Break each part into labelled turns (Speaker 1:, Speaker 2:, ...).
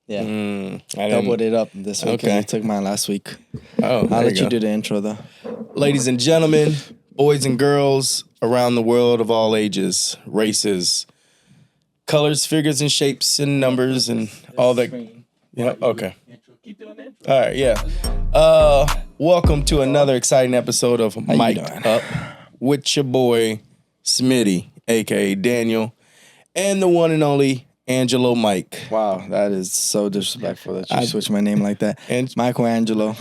Speaker 1: Yeah. I doubled it up this week. Okay. I took mine last week.
Speaker 2: Oh,
Speaker 1: I'll let you do the intro, though.
Speaker 2: Ladies and gentlemen, boys and girls around the world of all ages, races, colors, figures, and shapes, and numbers, and all that. Yeah, okay. Keep doing it. All right, yeah. Welcome to another exciting episode of Mic'd Up with your boy, Smitty, a.k.a. Daniel, and the one and only Angelo Mike.
Speaker 1: Wow, that is so disrespectful that you switched my name like that. And Michelangelo.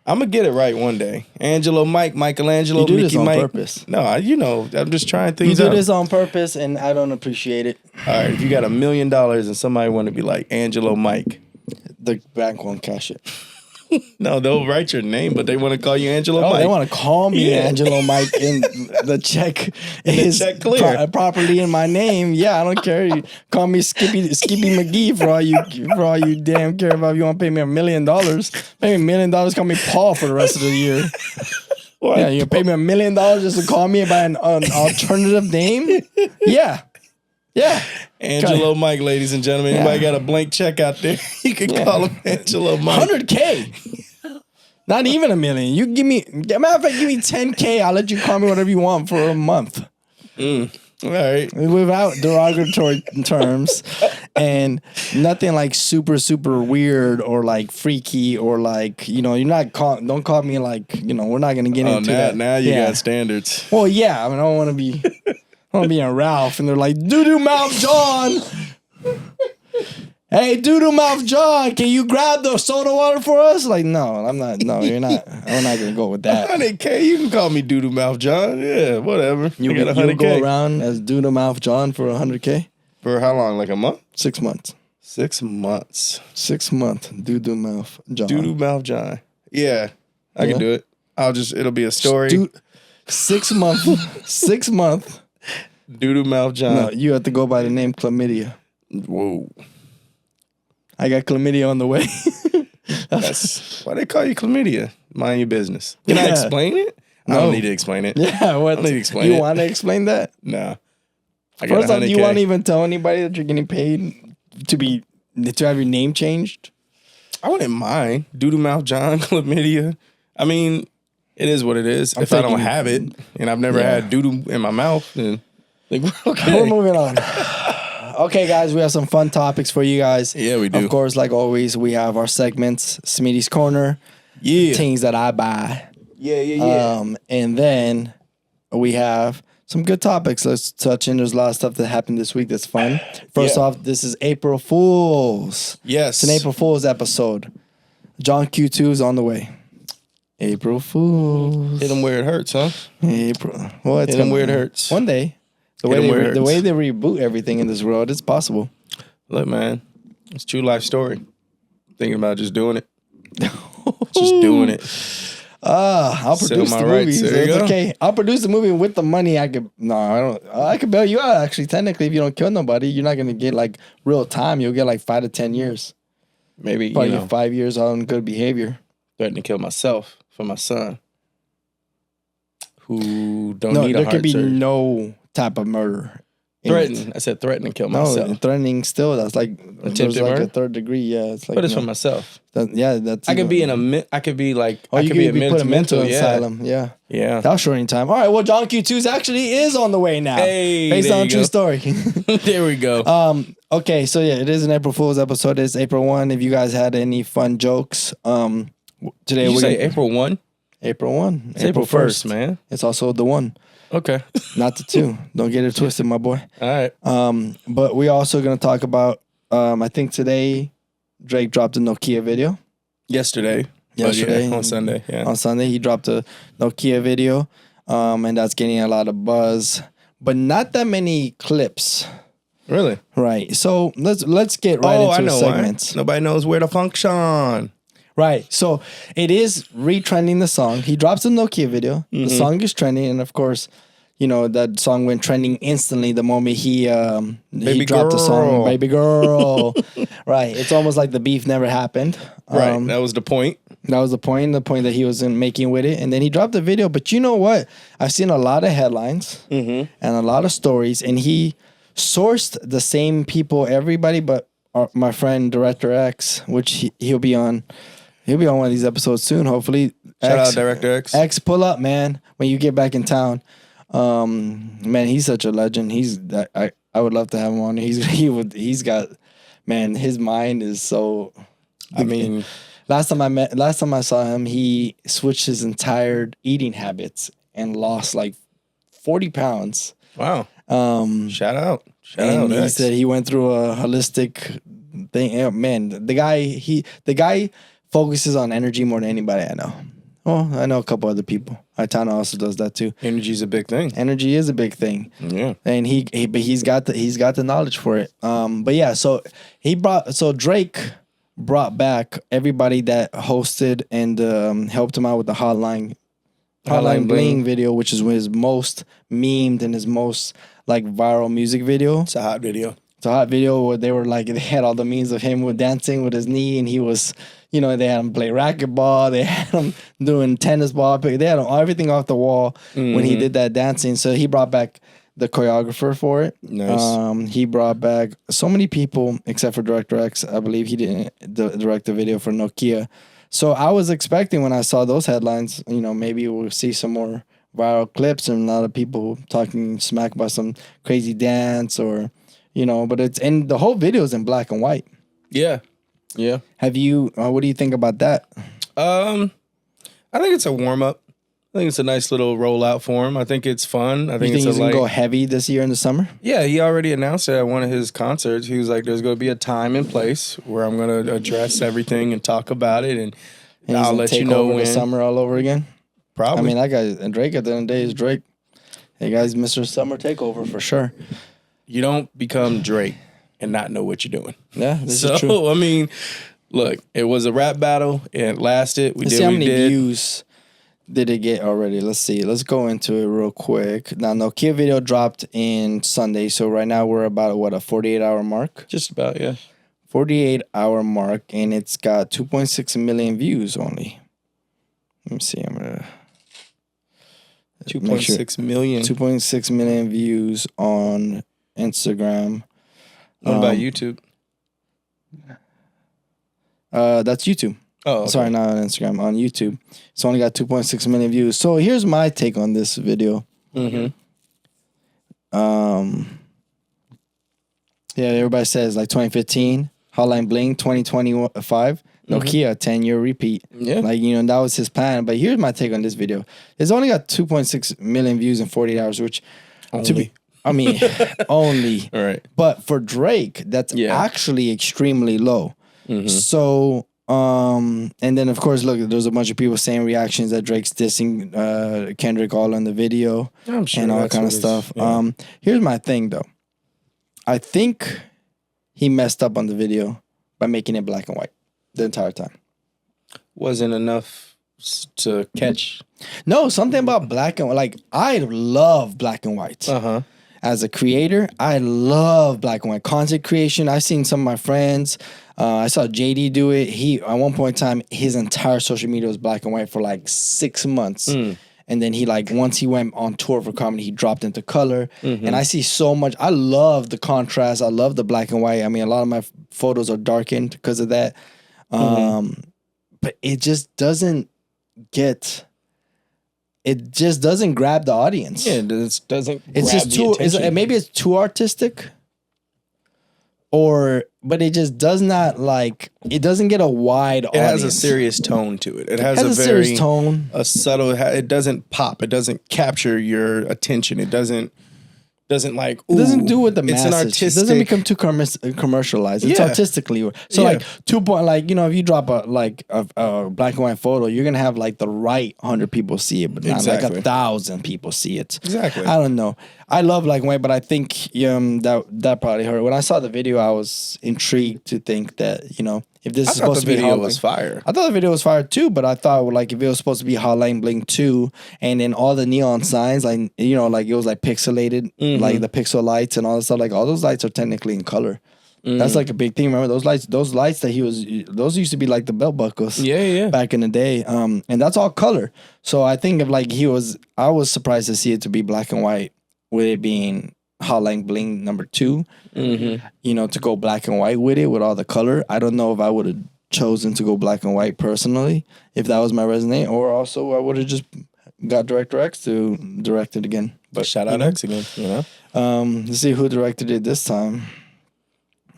Speaker 2: I'm going to get it right one day. Angelo Mike, Michelangelo,
Speaker 1: you do
Speaker 2: Mickey
Speaker 1: this on
Speaker 2: Mike.
Speaker 1: purpose.
Speaker 2: No, I'm just trying things out.
Speaker 1: You do this on purpose, and I don't appreciate it.
Speaker 2: All right, if you got $1 million and somebody want to be like Angelo Mike.
Speaker 1: The bank won't cash it.
Speaker 2: No, they'll write your name, but they want to call you Angelo Mike.
Speaker 1: They want to call me Angelo Mike, and the check is
Speaker 2: clear.
Speaker 1: Properly in my name. Yeah, I don't care. You call me Skippy McGee for all you damn care about. If you want to pay me $1 million, pay me $1 million. Call me Paul for the rest of the year. What? Yeah, you pay me $1 million just to call me by an alternative name. Yeah.
Speaker 2: Angelo Mike, ladies and gentlemen. Anybody got a blank check out there? You can call him Angelo Mike.
Speaker 1: $100K. Not even $1 million. You give me, matter of fact, give me $10K. I'll let you call me whatever you want for a month.
Speaker 2: All right.
Speaker 1: Without derogatory terms and nothing like super, super weird or like freaky or like, you're not don't call me like, we're not going to get into that.
Speaker 2: Now you got standards.
Speaker 1: Well, yeah. I mean, I don't want to be... I want to be a Ralph, and they're like, Doo-doo Mouth John. Hey, Doo-doo Mouth John, can you grab the soda water for us? Like, no, I'm not. No, you're not. I'm not going to go with that.
Speaker 2: 100K, you can call me Doo-doo Mouth John. Yeah, whatever.
Speaker 1: You got 100K. Go around as Doo-doo Mouth John for 100K?
Speaker 2: For how long? Like a month?
Speaker 1: 6 months.
Speaker 2: 6 months.
Speaker 1: 6 months. Doo-doo Mouth John.
Speaker 2: Doo-doo Mouth John. Yeah, I can do it. It'll be a story.
Speaker 1: 6 month. 6 month.
Speaker 2: Doo-doo Mouth John.
Speaker 1: No, you have to go by the name Chlamydia.
Speaker 2: Whoa.
Speaker 1: I got chlamydia on the way.
Speaker 2: That's why they call you chlamydia. Mind your business. Can I explain it? No. I don't need to explain it.
Speaker 1: Yeah, what?
Speaker 2: I don't need to explain it.
Speaker 1: You want to explain that?
Speaker 2: No.
Speaker 1: First off, do you want to even tell anybody that you're getting paid to have your name changed?
Speaker 2: I wouldn't mind. Doo-doo Mouth John, chlamydia. I mean, it is what it is. If I don't have it, and I've never had doo-doo in my mouth, then...
Speaker 1: Okay, we're moving on. Okay, guys, we have some fun topics for you guys.
Speaker 2: Yeah, we do.
Speaker 1: Of course, like always, we have our segments, Smitty's Corner, things that I buy.
Speaker 2: Yeah.
Speaker 1: And then we have some good topics. Let's touch in. There's a lot of stuff that happened this week that's fun. First off, this is April Fool's.
Speaker 2: Yes.
Speaker 1: It's an April Fool's episode. John Q2 is on the way. April Fool's.
Speaker 2: Hit them where it hurts, huh?
Speaker 1: April. Well, it's
Speaker 2: hit them where it hurts.
Speaker 1: One day. The way they reboot everything in this world, it's possible.
Speaker 2: Look, man, it's a true life story. Thinking about just doing it. Just doing it.
Speaker 1: I'll produce the movie. So it's okay. I'll produce the movie with the money I could. No, I don't. I could bail you out. Actually, technically, if you don't kill nobody, you're not gonna get like real time. You'll get like 5 to 10 years.
Speaker 2: Maybe
Speaker 1: probably 5 years on good behavior.
Speaker 2: Threatening to kill myself for my son, who don't need a heart surgery.
Speaker 1: There could be no type of murder.
Speaker 2: I said threaten to kill myself.
Speaker 1: No, threatening still. That's like
Speaker 2: attempted murder.
Speaker 1: A third degree. Yeah, it's like.
Speaker 2: But it's for myself.
Speaker 1: That's.
Speaker 2: I could be in a. I could be like.
Speaker 1: Oh,
Speaker 2: I
Speaker 1: you
Speaker 2: could be
Speaker 1: put a mental asylum.
Speaker 2: Yeah.
Speaker 1: That'll shorten time. All right. Well, John Q2's actually is on the way now.
Speaker 2: Hey,
Speaker 1: based on a true story.
Speaker 2: There we go.
Speaker 1: Okay. So yeah, it is an April Fool's episode. It's April 1. If you guys had any fun jokes, today
Speaker 2: we're say April 1.
Speaker 1: April 1.
Speaker 2: It's April 1st, man.
Speaker 1: It's also the 1.
Speaker 2: Okay.
Speaker 1: Not the 2. Don't get it twisted, my boy.
Speaker 2: All right.
Speaker 1: But we also going to talk about, I think today, Drake dropped a Nokia video.
Speaker 2: Yesterday. On Sunday. Yeah.
Speaker 1: On Sunday, he dropped a Nokia video, and that's getting a lot of buzz, but not that many clips.
Speaker 2: Really?
Speaker 1: Right. So let's get right into the segments.
Speaker 2: Nobody knows where to function.
Speaker 1: Right. So it is retrending the song. He drops a Nokia video. Mm-hmm. The song is trending. And of course, that song went trending instantly the moment he dropped the song, Baby Girl. Right. It's almost like the beef never happened.
Speaker 2: Right. That was the point.
Speaker 1: That was the point that he was making with it. And then he dropped the video. But you know what? I've seen a lot of headlines and a lot of stories. And he sourced the same people, everybody, but my friend Director X, which he'll be on. He'll be on one of these episodes soon, hopefully.
Speaker 2: Shout out Director X.
Speaker 1: X, pull up, man, when you get back in town. Man, he's such a legend. I would love to have him on. He's got, man, his mind is so.
Speaker 2: I mean,
Speaker 1: last time I saw him, he switched his entire eating habits and lost like 40 pounds.
Speaker 2: wow. Shout out.
Speaker 1: And he
Speaker 2: X.
Speaker 1: said he went through a holistic thing. Yeah, man, the guy focuses on energy more than anybody I know. Well, I know a couple other people. Tana also does that too.
Speaker 2: Energy's a big thing.
Speaker 1: Energy is a big thing.
Speaker 2: Yeah.
Speaker 1: And he's got the knowledge for it. But yeah, so Drake brought back everybody that hosted and helped him out with the Hotline Bling video, which is his most memed and his most like viral music video.
Speaker 2: It's a hot video.
Speaker 1: It's a hot video where they had all the memes of him with dancing with his knee, and he was, they had him play racquetball, they had him doing tennis ball, they had everything off the wall when he did that dancing. So he brought back the choreographer for it.
Speaker 2: Nice.
Speaker 1: He brought back so many people except for Director X. I believe he didn't direct the video for Nokia. So I was expecting when I saw those headlines, maybe we'll see some more viral clips and a lot of people talking smack about some crazy dance or, but and the whole video is in black and white.
Speaker 2: Yeah. Yeah.
Speaker 1: Have you, what do you think about that?
Speaker 2: I think it's a warm up. I think it's a nice little rollout for him. I think it's fun. I think
Speaker 1: he's going to go heavy this year in the summer?
Speaker 2: Yeah, he already announced it at one of his concerts. He was like, there's going to be a time and place where I'm going to address everything and talk about it. And I'll let you know when.
Speaker 1: The summer all over again?
Speaker 2: Probably.
Speaker 1: I mean, that guy, and Drake at the end of the day is Drake. Hey, guys, Mr. Summer Takeover for sure.
Speaker 2: You don't become Drake and not know what you're doing.
Speaker 1: Yeah, this is true.
Speaker 2: I mean, look, it was a rap battle. It lasted.
Speaker 1: Let's see how many views did it get already. Let's see. Let's go into it real quick. Now, Nokia video dropped in Sunday. So right now we're about, a 48-hour mark?
Speaker 2: Just about, yeah.
Speaker 1: 48-hour mark. And it's got 2.6 million views only. Let me see. I'm going to...
Speaker 2: 2.6 million.
Speaker 1: 2.6 million views on Instagram.
Speaker 2: What about YouTube?
Speaker 1: That's YouTube.
Speaker 2: Oh, okay.
Speaker 1: Sorry, not on Instagram. On YouTube, it's only got 2.6 million views. So here's my take on this video.
Speaker 2: Mm-hmm.
Speaker 1: Yeah, everybody says like 2015, Hotline Bling, 2025, Nokia, 10-year repeat.
Speaker 2: Yeah,
Speaker 1: like that was his plan. But here's my take on this video. It's only got 2.6 million views in 48 hours, which only. Only.
Speaker 2: All right.
Speaker 1: But for Drake, that's actually extremely low.
Speaker 2: Mm-hmm.
Speaker 1: So, and then of course, look, there's a bunch of people saying reactions that Drake's dissing Kendrick all in the video and all that kind of stuff. Yeah. Here's my thing though. I think he messed up on the video by making it black and white the entire time.
Speaker 2: Wasn't enough to catch.
Speaker 1: No, something about black and white. Like, I love black and white.
Speaker 2: Uh-huh.
Speaker 1: As a creator, I love black and white content creation. I've seen some of my friends. I saw JD do it. He, at one point in time, his entire social media was black and white for like 6 months. And then he once he went on tour for comedy, he dropped into color. Mm-hmm. And I see so much. I love the contrast. I love the black and white. I mean, a lot of my photos are darkened because of that. But it just doesn't grab the audience.
Speaker 2: Yeah, it just doesn't.
Speaker 1: It's just too. Maybe it's too artistic. But it just does not it doesn't get a wide audience.
Speaker 2: It has a serious tone to it. It has a very
Speaker 1: serious tone.
Speaker 2: A subtle. It doesn't pop. It doesn't capture your attention. It doesn't like. Ooh,
Speaker 1: it doesn't do with the masses.
Speaker 2: It's an artistic.
Speaker 1: It doesn't become too commercialized. It's artistically. So 2 point if you drop a black and white photo, you're gonna have the right 100 people see it, but not like 1,000 people see it.
Speaker 2: Exactly.
Speaker 1: I don't know. I love black and white, but I think that probably hurt. When I saw the video, I was intrigued to think that if this is supposed to be
Speaker 2: video was fire.
Speaker 1: I thought the video was fire too, but I thought if it was supposed to be Hotline Bling 2 and then all the neon signs, it was pixelated, the pixel lights and all that stuff, all those lights are technically in color. That's a big thing. Remember those lights that those used to be the belt buckles.
Speaker 2: Yeah.
Speaker 1: Back in the day. And that's all color. So I think if I was surprised to see it to be black and white with it being Hotline Bling #2.
Speaker 2: Mm-hmm.
Speaker 1: You know, to go black and white with it, with all the color. I don't know if I would have chosen to go black and white personally, if that was my resume, or also I would have just got Director X to direct it again.
Speaker 2: But shout out X again, you know?
Speaker 1: Let's see who directed it this time.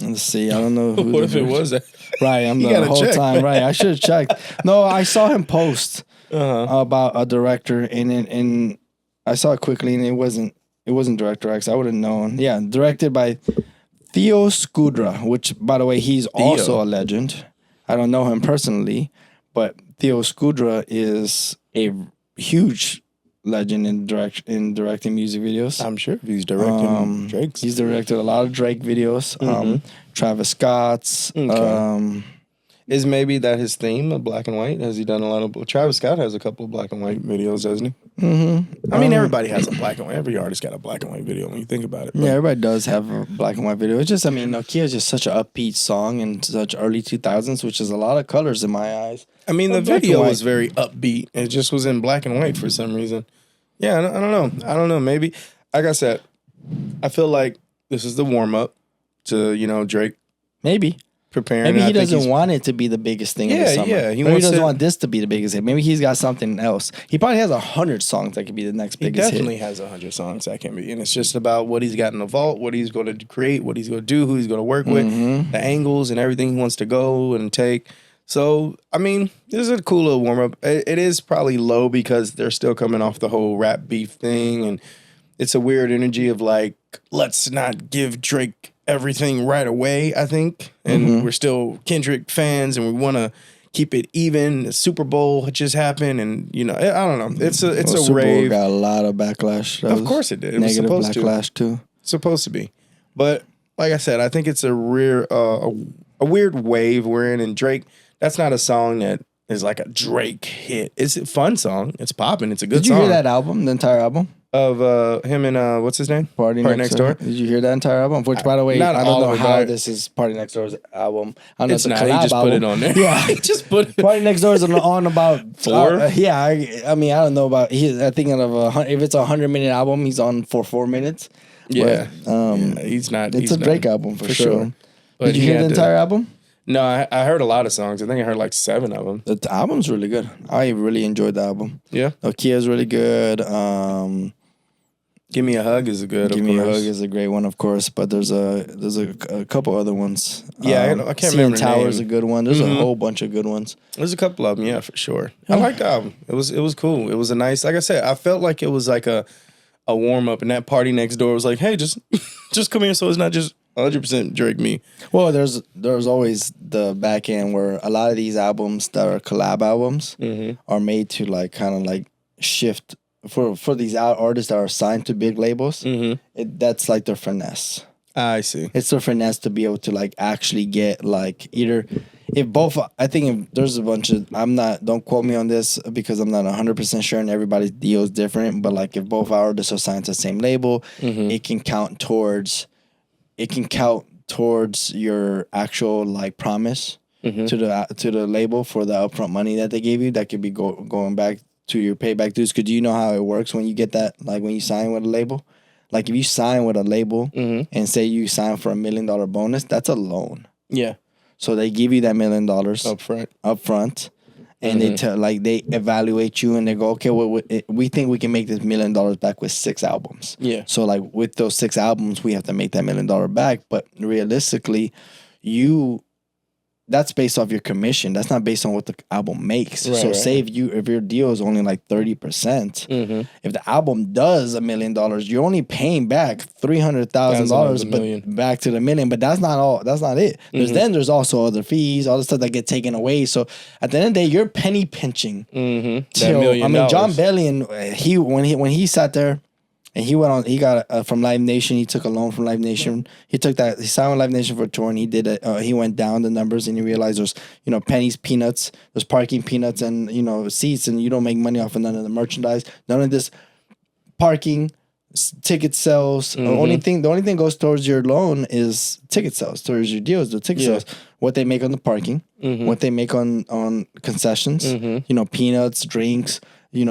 Speaker 1: Let's see. I don't know who.
Speaker 2: What if it was that?
Speaker 1: Right, I'm the whole
Speaker 2: check,
Speaker 1: time.
Speaker 2: man.
Speaker 1: Right, I should have checked. No, I saw him post about a director, and I saw it quickly, and it wasn't Director X. I would have known. Yeah, directed by Theo Scudra, which, by the way, he's also a legend. I don't know him personally, but Theo Scudra is a huge legend in directing music videos.
Speaker 2: I'm sure he's directing Drake's.
Speaker 1: He's directed a lot of Drake videos. Travis Scott's.
Speaker 2: Okay. Is maybe that his theme of black and white? Has he done a lot of... Travis Scott has a couple of black and white videos, doesn't he?
Speaker 1: Mm-hmm.
Speaker 2: I mean, everybody has a black and white. Every artist got a black and white video when you think about it. But.
Speaker 1: Yeah, everybody does have a black and white video. It's just, I mean, Nokia is just such an upbeat song in such early 2000s, which is a lot of colors in my eyes.
Speaker 2: I mean, the video was very upbeat. It just was in black and white for some reason. Yeah, I don't know. Maybe, like I said, I feel like this is the warm-up to, Drake.
Speaker 1: Maybe.
Speaker 2: Preparing.
Speaker 1: Maybe he doesn't want it to be the biggest thing in the summer.
Speaker 2: Yeah,
Speaker 1: Maybe he doesn't want this to be the biggest hit. Maybe he's got something else. He probably has 100 songs that could be the next biggest hit.
Speaker 2: He definitely has 100 songs that can be. And it's just about what he's got in the vault, what he's going to create, what he's going to do, who he's going to work with, the angles and everything he wants to go and take. So, I mean, this is a cool little warm-up. It is probably low because they're still coming off the whole rap beef thing. And it's a weird energy of like, let's not give Drake everything right away, I think. And we're still Kendrick fans and we want to keep it even. The Super Bowl just happened and, I don't know. It's a
Speaker 1: Super
Speaker 2: rave.
Speaker 1: Bowl got a lot of backlash.
Speaker 2: Of course it did. It was
Speaker 1: negative
Speaker 2: supposed
Speaker 1: backlash
Speaker 2: to.
Speaker 1: too.
Speaker 2: Supposed to be. But like I said, I think it's a weird wave we're in. And Drake, that's not a song that is like a Drake hit. It's a fun song. It's popping. It's a good song.
Speaker 1: Did you hear that album, the entire album?
Speaker 2: Of him and what's his name?
Speaker 1: Party Next Door. Did you hear that entire album? Which, by the way, I don't know how this is Party Next Door's album. I don't know. It's
Speaker 2: not.
Speaker 1: He
Speaker 2: just
Speaker 1: album.
Speaker 2: put it on there.
Speaker 1: Yeah,
Speaker 2: he just put it.
Speaker 1: Party Next Door is on about
Speaker 2: 4.
Speaker 1: Yeah, I mean, I don't know about. I think if it's a 100-minute album, he's on for 4 minutes.
Speaker 2: Yeah,
Speaker 1: but,
Speaker 2: he's not.
Speaker 1: It's a Drake album for sure.
Speaker 2: But
Speaker 1: did you hear the entire album?
Speaker 2: No, I heard a lot of songs. I think I heard like 7 of them.
Speaker 1: The album's really good. I really enjoyed the album.
Speaker 2: Yeah,
Speaker 1: Nokia's really good.
Speaker 2: Give Me a Hug is a good.
Speaker 1: Give Me a Hug is a great one, of course. But there's a couple other ones.
Speaker 2: Yeah, I can't remember.
Speaker 1: Tower is a good one. There's a whole bunch of good ones.
Speaker 2: There's a couple of them, yeah, for sure. I liked the album. It was cool. It was a nice. Like I said, I felt like it was like a warm up, and that Party Next Door was like, hey, just come here, so it's not just 100% Drake me.
Speaker 1: Well, there's always the back end where a lot of these albums that are collab albums are made to like kind of like shift. For these artists that are signed to big labels, that's like their finesse.
Speaker 2: I see.
Speaker 1: It's their finesse to be able to like actually get like either if both. I think if there's a bunch of don't quote me on this because I'm not 100% sure and everybody's deal is different. But like if both artists are signed to the same label, it can count towards your actual like promise to the label for the upfront money that they gave you. That could be going back to your payback dues. Because do you know how it works when you get that? Like when you sign with a label, like if you sign with a label and say you sign for $1 million bonus, that's a loan.
Speaker 2: Yeah.
Speaker 1: So they give you that $1 million upfront, and they evaluate you and they go, okay, well, we think we can make this $1 million back with 6 albums.
Speaker 2: Yeah.
Speaker 1: So like with those 6 albums, we have to make that $1 million back. But realistically, that's based off your commission. That's not based on what the album makes. Right. Say if your deal is only like 30%, if the album does $1 million, you're only paying back $300,000 back to the $1 million. But that's not all. That's not it. There's also other fees, all the stuff that get taken away. So at the end of the day, you're penny pinching.
Speaker 2: That $1 million.
Speaker 1: I mean, John Bellion, when he sat there. And he went on. He got from Live Nation. He took a loan from Live Nation. He signed with Live Nation for a tour, and he did it. He went down the numbers, and he realized there's pennies, peanuts, there's parking, peanuts, and seats, and you don't make money off of none of the merchandise, none of this parking, ticket sales. The only thing goes towards your loan is ticket sales. Towards your deals, the ticket sales. What they make on the parking, what they make on concessions. Peanuts, drinks.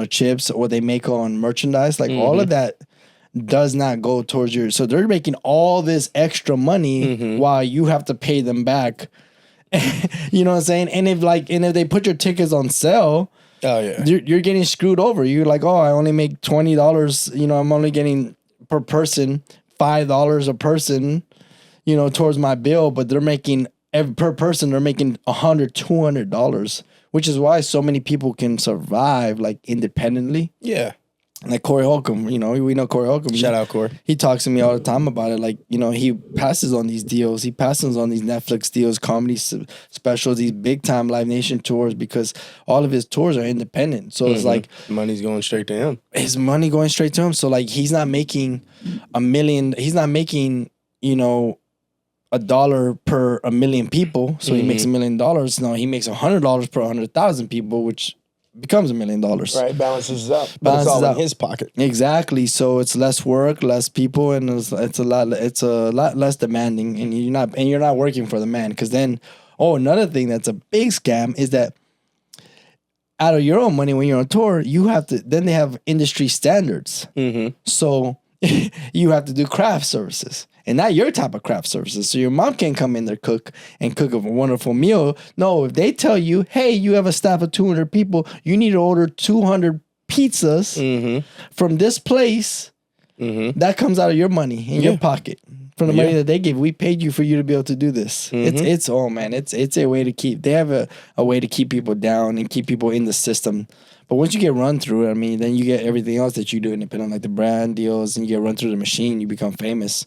Speaker 1: Chips, what they make on merchandise, like all of that. does not go towards your. So they're making all this extra money while you have to pay them back. You know what I'm saying? And if they put your tickets on sale,
Speaker 2: Oh yeah,
Speaker 1: you're getting screwed over. You're like, oh, I only make $20. You know, I'm only getting per person $5 a person. You know, towards my bill, but they're making per person they're making $100-$200, which is why so many people can survive like independently.
Speaker 2: Yeah.
Speaker 1: Like Corey Holcomb, you know, we know Corey Holcomb.
Speaker 2: Shout out Corey.
Speaker 1: He talks to me all the time about it. Like, you know, he passes on these deals. He passes on these Netflix deals, comedy specials, these big time Live Nation tours because all of his tours are independent. So it's like
Speaker 2: money's going straight to him.
Speaker 1: His money going straight to him. So like he's not making $1 million. He's not making, you know, $1 per 1 million people. So he makes $1 million. No, he makes $100 per 100,000 people, which becomes $1 million.
Speaker 2: Right, balances out. But it's all in his pocket.
Speaker 1: Exactly. So it's less work, less people, and it's a lot less demanding, and you're not working for the man. Because then, another thing that's a big scam is that out of your own money when you're on tour, you have to. Then they have industry standards. So you have to do craft services. And not your type of craft services. So your mom can't come in there cook a wonderful meal. No, if they tell you, hey, you have a staff of 200 people, you need to order 200 pizzas from this place, that comes out of your money in your pocket. From the money that they give. We paid you for you to be able to do this. It's a way to keep, they have a way to keep people down and keep people in the system. But once you get run through it, I mean, then you get everything else that you do independent, like the brand deals, and you get run through the machine, you become famous.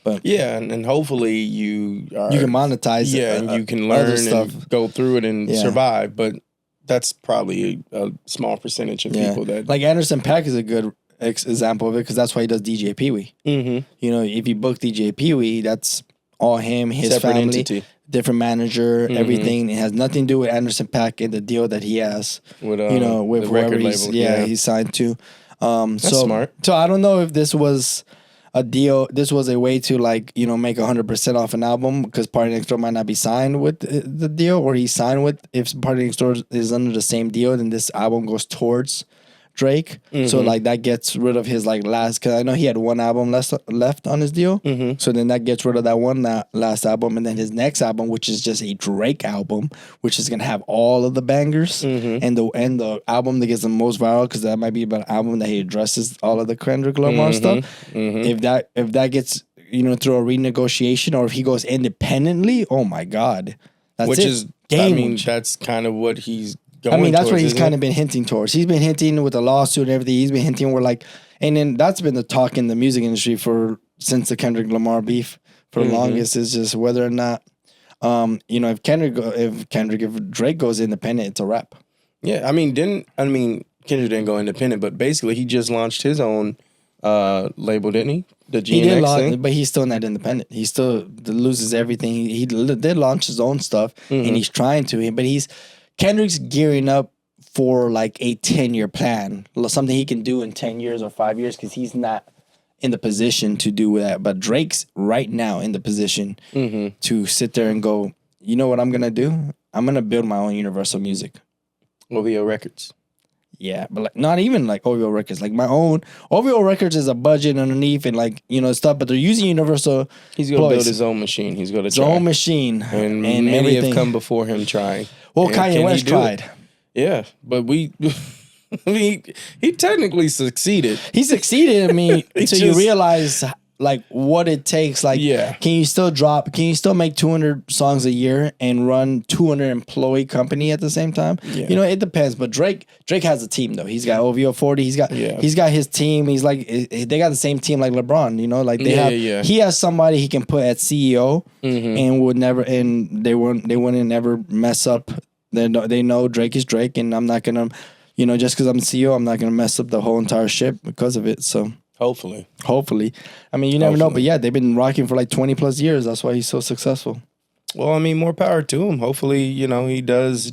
Speaker 1: But
Speaker 2: yeah, and hopefully you
Speaker 1: can monetize
Speaker 2: it. And you can learn and go through it and survive. But that's probably a small percentage of people that...
Speaker 1: Like Anderson .Paak is a good example of it because that's why he does DJ Pee-wee. You know, if you book DJ Pee-wee, that's all him, his
Speaker 2: separate
Speaker 1: family,
Speaker 2: entity.
Speaker 1: Different manager, everything. It has nothing to do with Anderson .Paak and the deal that he has, with
Speaker 2: the
Speaker 1: whoever
Speaker 2: record
Speaker 1: he's,
Speaker 2: label.
Speaker 1: he's signed to.
Speaker 2: That's smart.
Speaker 1: So I don't know if this was a deal. This was a way to make 100% off an album because Party Next Door might not be signed with the deal, or he's signed with. If Party Next Door is under the same deal, then this album goes towards Drake. So that gets rid of his last, because I know he had one album left on his deal. So then that gets rid of that one last album, and then his next album, which is just a Drake album, which is gonna have all of the bangers, and the album that gets the most viral, because that might be about an album that he addresses all of the Kendrick Lamar stuff. If that gets through a renegotiation, or if he goes independently, oh my God, that's
Speaker 2: that's kind of what he's.
Speaker 1: That's what he's kind of been hinting towards. He's been hinting with the lawsuit and everything. He's been hinting and then that's been the talk in the music industry since the Kendrick Lamar beef for the longest, is just whether or not, if Drake goes independent, it's a wrap.
Speaker 2: Yeah, Kendrick didn't go independent, but basically he just launched his own label, didn't he? The GNX thing?
Speaker 1: But he's still not independent. He still loses everything. He did launch his own stuff, and he's trying to, but Kendrick's gearing up for a 10-year plan, something he can do in 10 years or 5 years, because he's not in the position to do that. But Drake's right now in the position to sit there and go, you know what I'm going to do? I'm going to build my own Universal Music.
Speaker 2: OVO Records.
Speaker 1: Yeah, but not even OVO Records. My own OVO Records is a budget underneath and stuff, but they're using Universal.
Speaker 2: He's going to build his own machine. He's going to try.
Speaker 1: His own machine.
Speaker 2: And many everything have come before him trying.
Speaker 1: Well, Kanye West tried.
Speaker 2: Yeah, but he technically succeeded.
Speaker 1: He succeeded. You realize what it takes. Can you still make 200 songs a year and run 200 employee company at the same time? Yeah. It depends. But Drake has a team though. He's got OVO 40. He's got his team. He's they got the same team like LeBron. He has somebody he can put at CEO and they wouldn't never mess up. They know Drake is Drake, and I'm not gonna, just because I'm CEO, I'm not gonna mess up the whole entire ship because of it. So. Hopefully. You never know, but yeah, they've been rocking for 20 plus years. That's why he's so successful.
Speaker 2: Well, more power to him. Hopefully, he does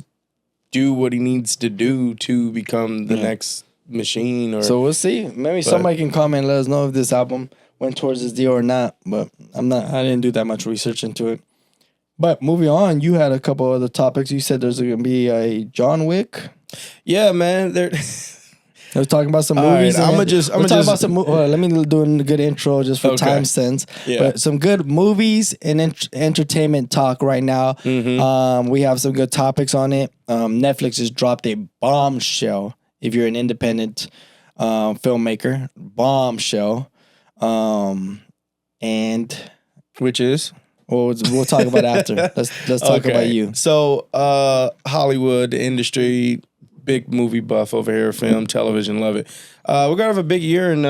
Speaker 2: do what he needs to do to become the next machine. So
Speaker 1: we'll see. Maybe somebody can comment and let us know if this album went towards this deal or not. But I didn't do that much research into it. But moving on, you had a couple other topics. You said there's going to be a John Wick.
Speaker 2: Yeah, man.
Speaker 1: We're talking about some
Speaker 2: All right,
Speaker 1: movies.
Speaker 2: I'ma
Speaker 1: and
Speaker 2: just-
Speaker 1: we're talking about some. Let me do a good intro just for
Speaker 2: Okay.
Speaker 1: time sense.
Speaker 2: Yeah.
Speaker 1: But some good movies and entertainment talk right now. We have some good topics on it. Netflix has dropped a bombshell. If you're an independent filmmaker, bombshell. And
Speaker 2: Which is?
Speaker 1: we'll talk about it after. Let's talk about you.
Speaker 2: So, Hollywood industry, big movie buff over here, film, television, love it. We're gonna have a big year in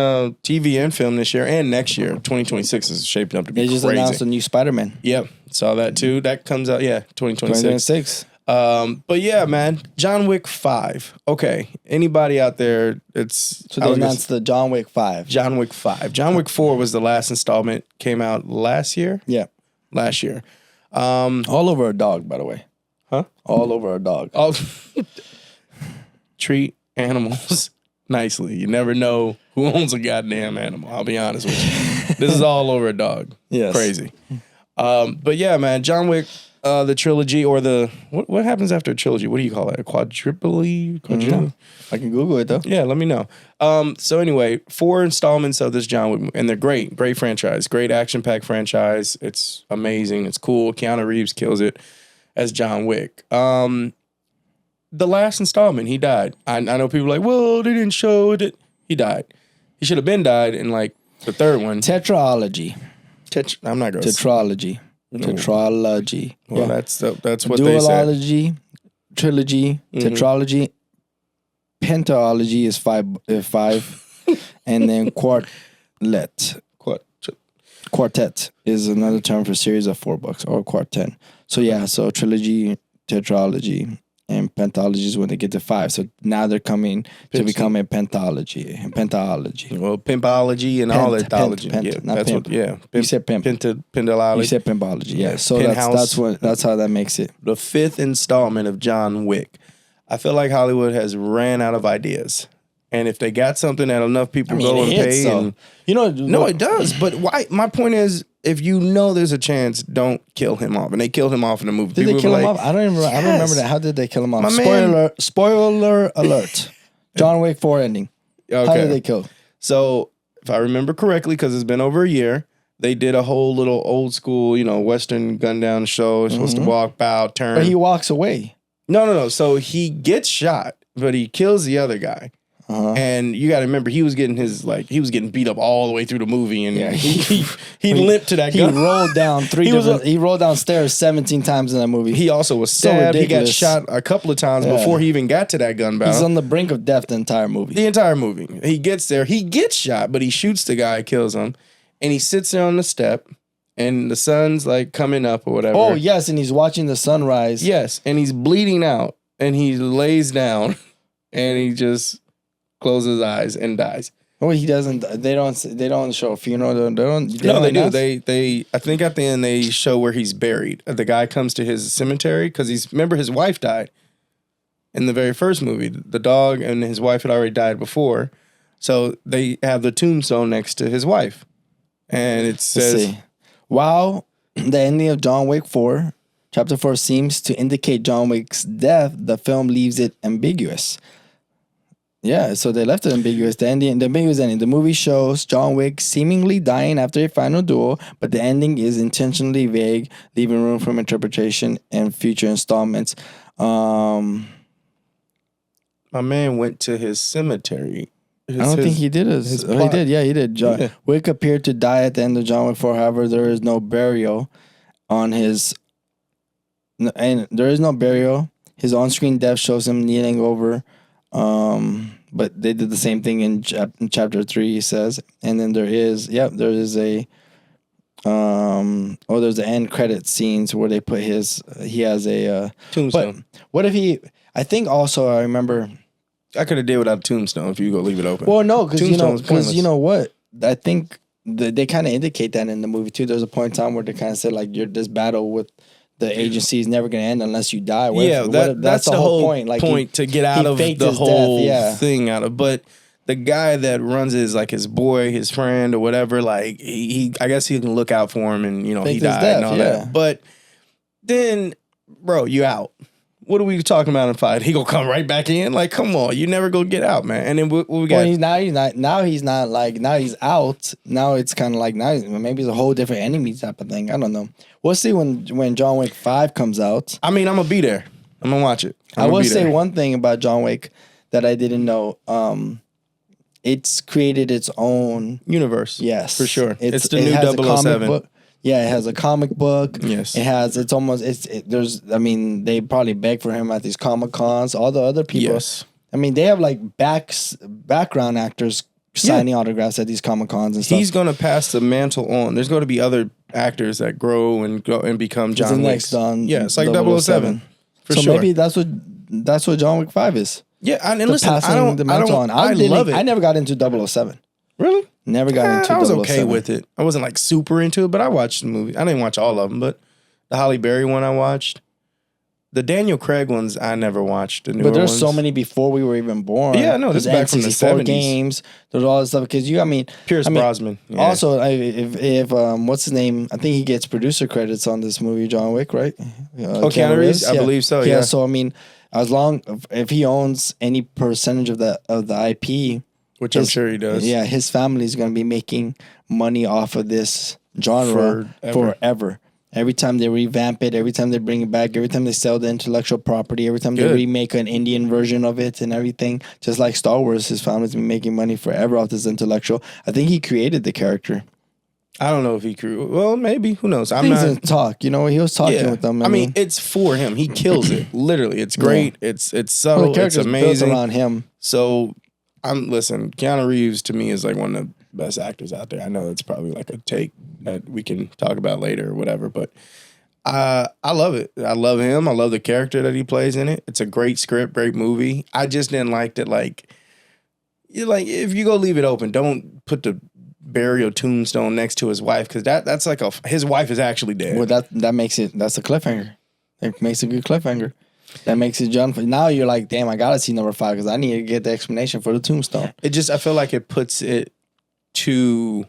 Speaker 2: TV and film this year and next year. 2026 is shaping up to be
Speaker 1: They just
Speaker 2: crazy.
Speaker 1: announced a new Spider-Man.
Speaker 2: Yep, saw that too. That comes out 2026.
Speaker 1: 2026.
Speaker 2: But yeah, man, John Wick 5. Okay, anybody out there?
Speaker 1: So they announced the John Wick 5.
Speaker 2: John Wick 5. John Wick 4 was the last installment. Came out last year.
Speaker 1: Yeah.
Speaker 2: Last year.
Speaker 1: All over a dog, by the way.
Speaker 2: Huh?
Speaker 1: All over a dog.
Speaker 2: All treat animals nicely. You never know who owns a goddamn animal. I'll be honest with you. This is all over a dog.
Speaker 1: Yes.
Speaker 2: Crazy. But yeah, man, John Wick, the trilogy or the what happens after a trilogy? What do you call it? A quadruple?
Speaker 1: I can Google it though.
Speaker 2: Yeah, let me know. So anyway, 4 installments of this John Wick movie, and they're great franchise, great action-packed franchise. It's amazing. It's cool. Keanu Reeves kills it as John Wick. The last installment, he died. I know people are like, well, they didn't show it. He died. He should have been died in like the third one.
Speaker 1: Tetralogy.
Speaker 2: I'm not going to
Speaker 1: Tetralogy. Tetralogy.
Speaker 2: Well,
Speaker 1: Yeah.
Speaker 2: that's what they said.
Speaker 1: Duology, trilogy, tetralogy. Pentalogy is five. And then quartet is another term for a series of 4 books, or quartet. So yeah, so trilogy, tetralogy, and pentalogy is when they get to 5. So now they're coming to become a pentalogy.
Speaker 2: Well, pimpology and all that theology. Yeah,
Speaker 1: not
Speaker 2: that's
Speaker 1: pimp.
Speaker 2: what. Yeah,
Speaker 1: You said pimp.
Speaker 2: Pentalogy.
Speaker 1: You said pimpology. Yeah. So
Speaker 2: Penthouse.
Speaker 1: that's how that makes it.
Speaker 2: The 5th installment of John Wick. I feel like Hollywood has ran out of ideas. And if they got something that enough people go and pay, and no, it does. But why? My point is, if you know there's a chance, don't kill him off. And they killed him off in the movie.
Speaker 1: Did they kill him off? I don't remember that. How did they kill him off? Spoiler alert. John Wick 4 ending.
Speaker 2: Okay.
Speaker 1: How did they kill?
Speaker 2: So if I remember correctly, because it's been over a year, they did a whole little old school, Western gun down show. It's supposed to walk, bow, turn.
Speaker 1: But he walks away.
Speaker 2: No. So he gets shot, but he kills the other guy. And you got to remember, he was getting beat up all the way through the movie, and he limped to that gun.
Speaker 1: He rolled down he rolled down stairs 17 times in that movie.
Speaker 2: He also was stabbed. He got shot a couple of times before he even got to that gun battle.
Speaker 1: He's on the brink of death the entire movie.
Speaker 2: The entire movie. He gets there. He gets shot, but he shoots the guy, kills him, and he sits there on the step, and the sun's like coming up or whatever.
Speaker 1: Oh yes, and he's watching the sunrise.
Speaker 2: Yes, and he's bleeding out, and he lays down, and he just closes his eyes and dies.
Speaker 1: Oh, he doesn't. They don't show a funeral. They
Speaker 2: do. They. I think at the end they show where he's buried. The guy comes to his cemetery because remember his wife died in the very first movie. The dog and his wife had already died before, so they have the tombstone next to his wife, and it says,
Speaker 1: "Wow, the ending of John Wick 4, Chapter 4 seems to indicate John Wick's death. The film leaves it ambiguous." Yeah, so they left it ambiguous. The ambiguous ending. The movie shows John Wick seemingly dying after a final duel, but the ending is intentionally vague, leaving room for interpretation and future installments. My
Speaker 2: man went to his cemetery.
Speaker 1: I don't think he did. He did. Yeah, he did. Wick appeared to die at the end of John Wick 4. However, there is no burial on his. And there is no burial. His on-screen death shows him kneeling over. But they did the same thing in chapter 3, he says. And then there is there's the end credit scenes where they put he has a
Speaker 2: tombstone.
Speaker 1: But what if I think also I remember
Speaker 2: I could have did without a tombstone if you go leave it open.
Speaker 1: Well, no, because you know what? I think they kind of indicate that in the movie too. There's a point in time where they kind of said like this battle with the agency is never going to end unless you die.
Speaker 2: That's the whole point. Like to get out of the whole thing out of. But the guy that runs it is like his boy, his friend, or whatever. Like he I guess he can look out for him, and he died and all that. But then, bro, you out. what are we talking about in 5? He gonna come right back in? Like, come on, you never gonna get out, man. And then what we got?
Speaker 1: Well, he's not like, now he's out. Now it's kind of like, maybe it's a whole different enemy type of thing. I don't know. We'll see when John Wick 5 comes out.
Speaker 2: I mean, I'm gonna be there. I'm gonna watch it.
Speaker 1: I will say one thing about John Wick that I didn't know. It's created its own
Speaker 2: universe.
Speaker 1: Yes,
Speaker 2: for sure. It's the
Speaker 1: it
Speaker 2: new
Speaker 1: has
Speaker 2: 007.
Speaker 1: Yeah, it has a comic book.
Speaker 2: Yes.
Speaker 1: There's, I mean, they probably beg for him at these Comic Cons. All the other people.
Speaker 2: Yes.
Speaker 1: I mean, they have like background actors signing autographs at these Comic Cons and stuff.
Speaker 2: He's going to pass the mantle on. There's going to be other actors that grow and become John Wick.
Speaker 1: Next on
Speaker 2: yeah, it's like 007. For
Speaker 1: so
Speaker 2: sure.
Speaker 1: maybe that's what John Wick 5 is.
Speaker 2: Yeah, and listen, I
Speaker 1: never got into 007.
Speaker 2: Really?
Speaker 1: Never got into 007.
Speaker 2: I was okay with it. I wasn't like super into it, but I watched the movie. I didn't watch all of them, but the Halle Berry one I watched. The Daniel Craig ones I never watched. The newer
Speaker 1: but there's
Speaker 2: ones.
Speaker 1: so many before we were even born.
Speaker 2: Yeah, no, this is back from the 70s.
Speaker 1: Games. There's all this stuff because
Speaker 2: Pierce Brosnan. Yeah.
Speaker 1: Also, if what's his name? I think he gets producer credits on this movie, John Wick, right?
Speaker 2: Keanu Reeves, I believe so. Yeah.
Speaker 1: So I mean, if he owns any percentage of the IP,
Speaker 2: which I'm sure he does.
Speaker 1: Yeah, his family is going to be making money off of this genre forever. Every time they revamp it, every time they bring it back, every time they sell the intellectual property, every time they remake an Indian version of it and everything, just like Star Wars, his family's been making money forever off this intellectual. I think he created the character.
Speaker 2: I don't know if he created. Well, maybe. Who knows?
Speaker 1: I'm not in talk. He was talking with them.
Speaker 2: I mean, it's for him. He kills it. Literally, it's great. Yeah. It's subtle. It's amazing.
Speaker 1: Built around him.
Speaker 2: So, listen. Keanu Reeves to me is like one of the best actors out there. I know it's probably like a take that we can talk about later or whatever, but I love it. I love him. I love the character that he plays in it. It's a great script, great movie. I just didn't like that. Like if you go leave it open, don't put the burial tombstone next to his wife because that's like his wife is actually dead.
Speaker 1: Well, that makes it. That's a cliffhanger. It makes a good cliffhanger. That makes it John. Now you're like, damn, I gotta see number 5 because I need to get the explanation for the tombstone.
Speaker 2: I feel like it puts it too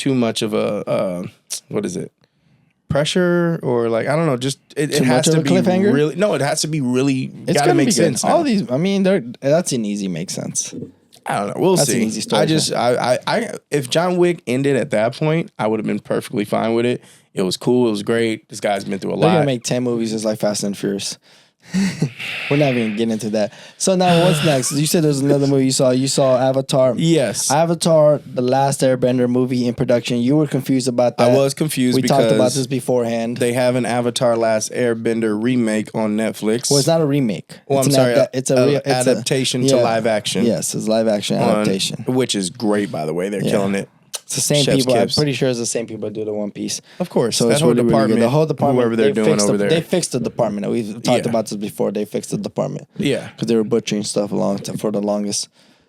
Speaker 2: much of a what is it? Pressure or like I don't know. Just it has to be cliffhanger. Really, no, it has to be really. It's gotta make sense.
Speaker 1: All these, I mean, that's an easy make sense.
Speaker 2: I don't know. We'll see.
Speaker 1: That's an easy story.
Speaker 2: I if John Wick ended at that point, I would have been perfectly fine with it. It was cool. It was great. This guy's been through a lot.
Speaker 1: They're gonna make 10 movies just like Fast and Furious. We're not even getting into that. So now what's next? You said there's another movie you saw. You saw Avatar.
Speaker 2: Yes.
Speaker 1: Avatar, the last Airbender movie in production. You were confused about that.
Speaker 2: I was confused because
Speaker 1: we talked about this beforehand.
Speaker 2: They have an Avatar Last Airbender remake on Netflix.
Speaker 1: Well, it's not a remake.
Speaker 2: Well, I'm sorry. It's adaptation to live action.
Speaker 1: Yes, it's live action adaptation.
Speaker 2: Which is great, by the way. They're killing it.
Speaker 1: It's the same
Speaker 2: Chef's
Speaker 1: people.
Speaker 2: Kiss.
Speaker 1: I'm pretty sure it's the same people that do the One Piece.
Speaker 2: Of course.
Speaker 1: So it's whole department,
Speaker 2: the whole department, whoever they're doing over there.
Speaker 1: They fixed the department. We've talked about this before. They fixed the department.
Speaker 2: Yeah.
Speaker 1: Because they were butchering stuff for the longest.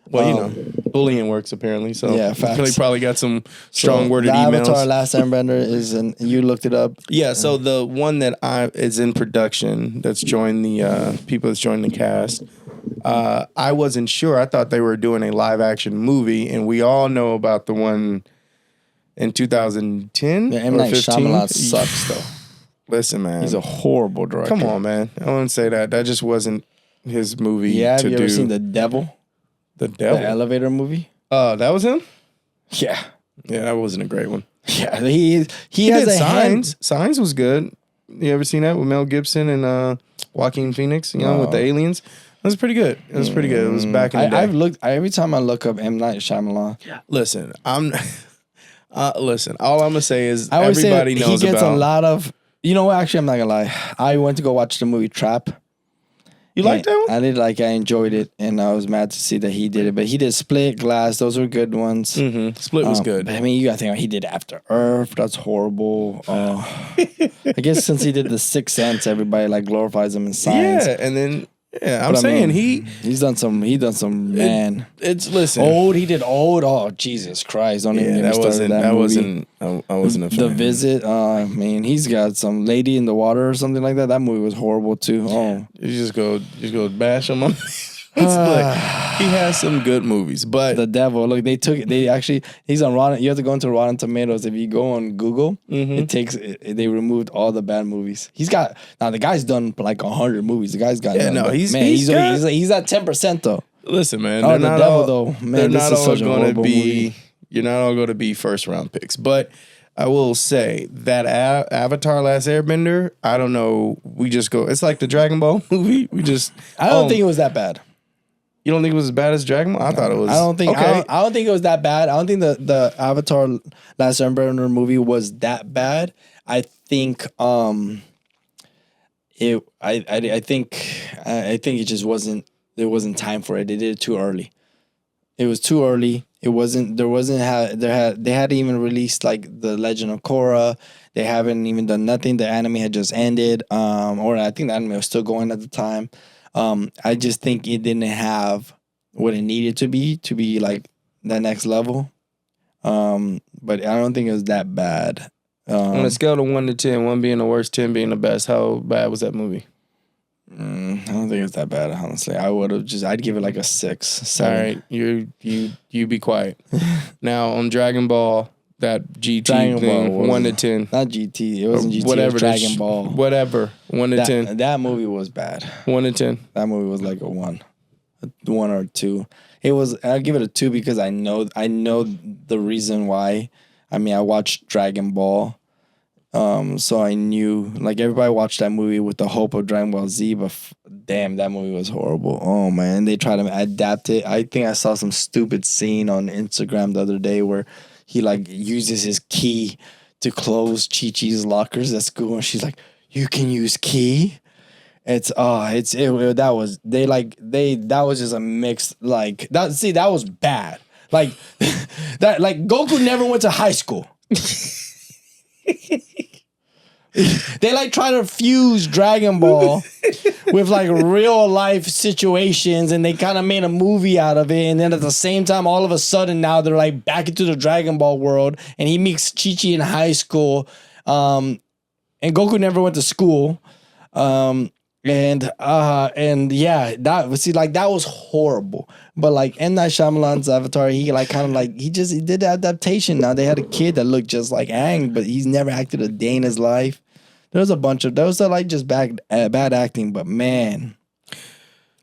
Speaker 2: Well, bullying works apparently. So
Speaker 1: yeah, facts.
Speaker 2: They probably got some strong worded emails.
Speaker 1: Avatar Last Airbender is you looked it up.
Speaker 2: Yeah. So the one that is in production that's joined the people that's joined the cast. I wasn't sure. I thought they were doing a live action movie, and we all know about the one in 2010
Speaker 1: yeah, M.
Speaker 2: or
Speaker 1: Night
Speaker 2: 15.
Speaker 1: Shyamalan sucks though.
Speaker 2: Listen, man,
Speaker 1: he's a horrible director.
Speaker 2: Come on, man. I wouldn't say that. That just wasn't his movie.
Speaker 1: Yeah, have you ever seen The Devil?
Speaker 2: The Devil,
Speaker 1: the elevator movie.
Speaker 2: That was him.
Speaker 1: Yeah,
Speaker 2: that wasn't a great one.
Speaker 1: Yeah, he has
Speaker 2: did
Speaker 1: a
Speaker 2: Signs. Signs was good. You ever seen that with Mel Gibson and Joaquin Phoenix? With the aliens. It was pretty good. It was pretty good. It was back in the day.
Speaker 1: Every time I look up M. Night Shyamalan.
Speaker 2: Listen, listen. All I'm gonna say is everybody knows
Speaker 1: he gets
Speaker 2: about.
Speaker 1: A lot of. You know what? Actually, I'm not gonna lie. I went to go watch the movie Trap.
Speaker 2: You liked that one?
Speaker 1: I did. I enjoyed it, and I was mad to see that he did it. But he did Split, Glass. Those were good ones.
Speaker 2: Mm-hmm. Split was good.
Speaker 1: But, I mean, you gotta think he did After Earth. That's horrible. I guess since he did The Sixth Sense, everybody glorifies him in Signs.
Speaker 2: Yeah, and then. Yeah, I'm saying
Speaker 1: he's done some. Man.
Speaker 2: Listen.
Speaker 1: Old. He did Old. Oh Jesus Christ! Don't even get me started.
Speaker 2: I wasn't a fan.
Speaker 1: The Visit. I mean, he's got some Lady in the Water or something like that. That movie was horrible too. Oh,
Speaker 2: you just go bash him. Look, he has some good movies, but
Speaker 1: The Devil. Look, he's on Rotten. You have to go into Rotten Tomatoes. If you go on Google, they removed all the bad movies. The guy's done like 100 movies. The guy's got he's at 10% though.
Speaker 2: listen, man,
Speaker 1: Oh, The Devil though, man,
Speaker 2: they're
Speaker 1: this
Speaker 2: not
Speaker 1: is
Speaker 2: all
Speaker 1: such a
Speaker 2: going to
Speaker 1: horrible
Speaker 2: be.
Speaker 1: movie.
Speaker 2: You're not all going to be first round picks, but I will say that Avatar: Last Airbender. I don't know. We just go. It's like the Dragon Ball movie.
Speaker 1: I don't think it was that bad.
Speaker 2: You don't think it was as bad as Dragon Ball? I thought it was.
Speaker 1: I don't think.
Speaker 2: Okay.
Speaker 1: I don't think it was that bad. I don't think the Avatar Last Airbender movie was that bad. I think it. I think it just wasn't. There wasn't time for it. They did it too early. It was too early. It wasn't. There wasn't. They hadn't even released like the Legend of Korra. They haven't even done nothing. The anime had just ended. Or I think the anime was still going at the time. I just think it didn't have what it needed to be like the next level. But I don't think it was that bad.
Speaker 2: On a scale of 1 to 10, 1 being the worst, 10 being the best, how bad was that movie?
Speaker 1: I don't think it's that bad, honestly. I'd give it like a 6, 7.
Speaker 2: All right, you be quiet. Now on Dragon Ball, that GT
Speaker 1: Dragon
Speaker 2: thing,
Speaker 1: Ball
Speaker 2: 1 to 10.
Speaker 1: Not GT. It wasn't GT.
Speaker 2: Whatever.
Speaker 1: It was Dragon Ball.
Speaker 2: Whatever. 1 to 10.
Speaker 1: That movie was bad.
Speaker 2: 1 to 10.
Speaker 1: That movie was like a 1 or a 2. I'll give it a 2 because I know the reason why. I mean, I watched Dragon Ball. So I knew, like, everybody watched that movie with the hope of Dragon Ball Z, but damn, that movie was horrible. Oh man, they tried to adapt it. I think I saw some stupid scene on Instagram the other day where he like uses his key to close Chi-Chi's lockers at school, and she's like, "You can use key." That was just a mix like that. See, that was bad. Like that, like Goku never went to high school. They like try to fuse Dragon Ball with like real life situations, and they kind of made a movie out of it. And then at the same time, all of a sudden now they're like back into the Dragon Ball world, and he meets Chi-Chi in high school, and Goku never went to school, and yeah, that was horrible. But like M. Night Shyamalan's Avatar, he did the adaptation. Now they had a kid that looked just like Aang, but he's never acted a day in his life. Those are like just bad acting, but man,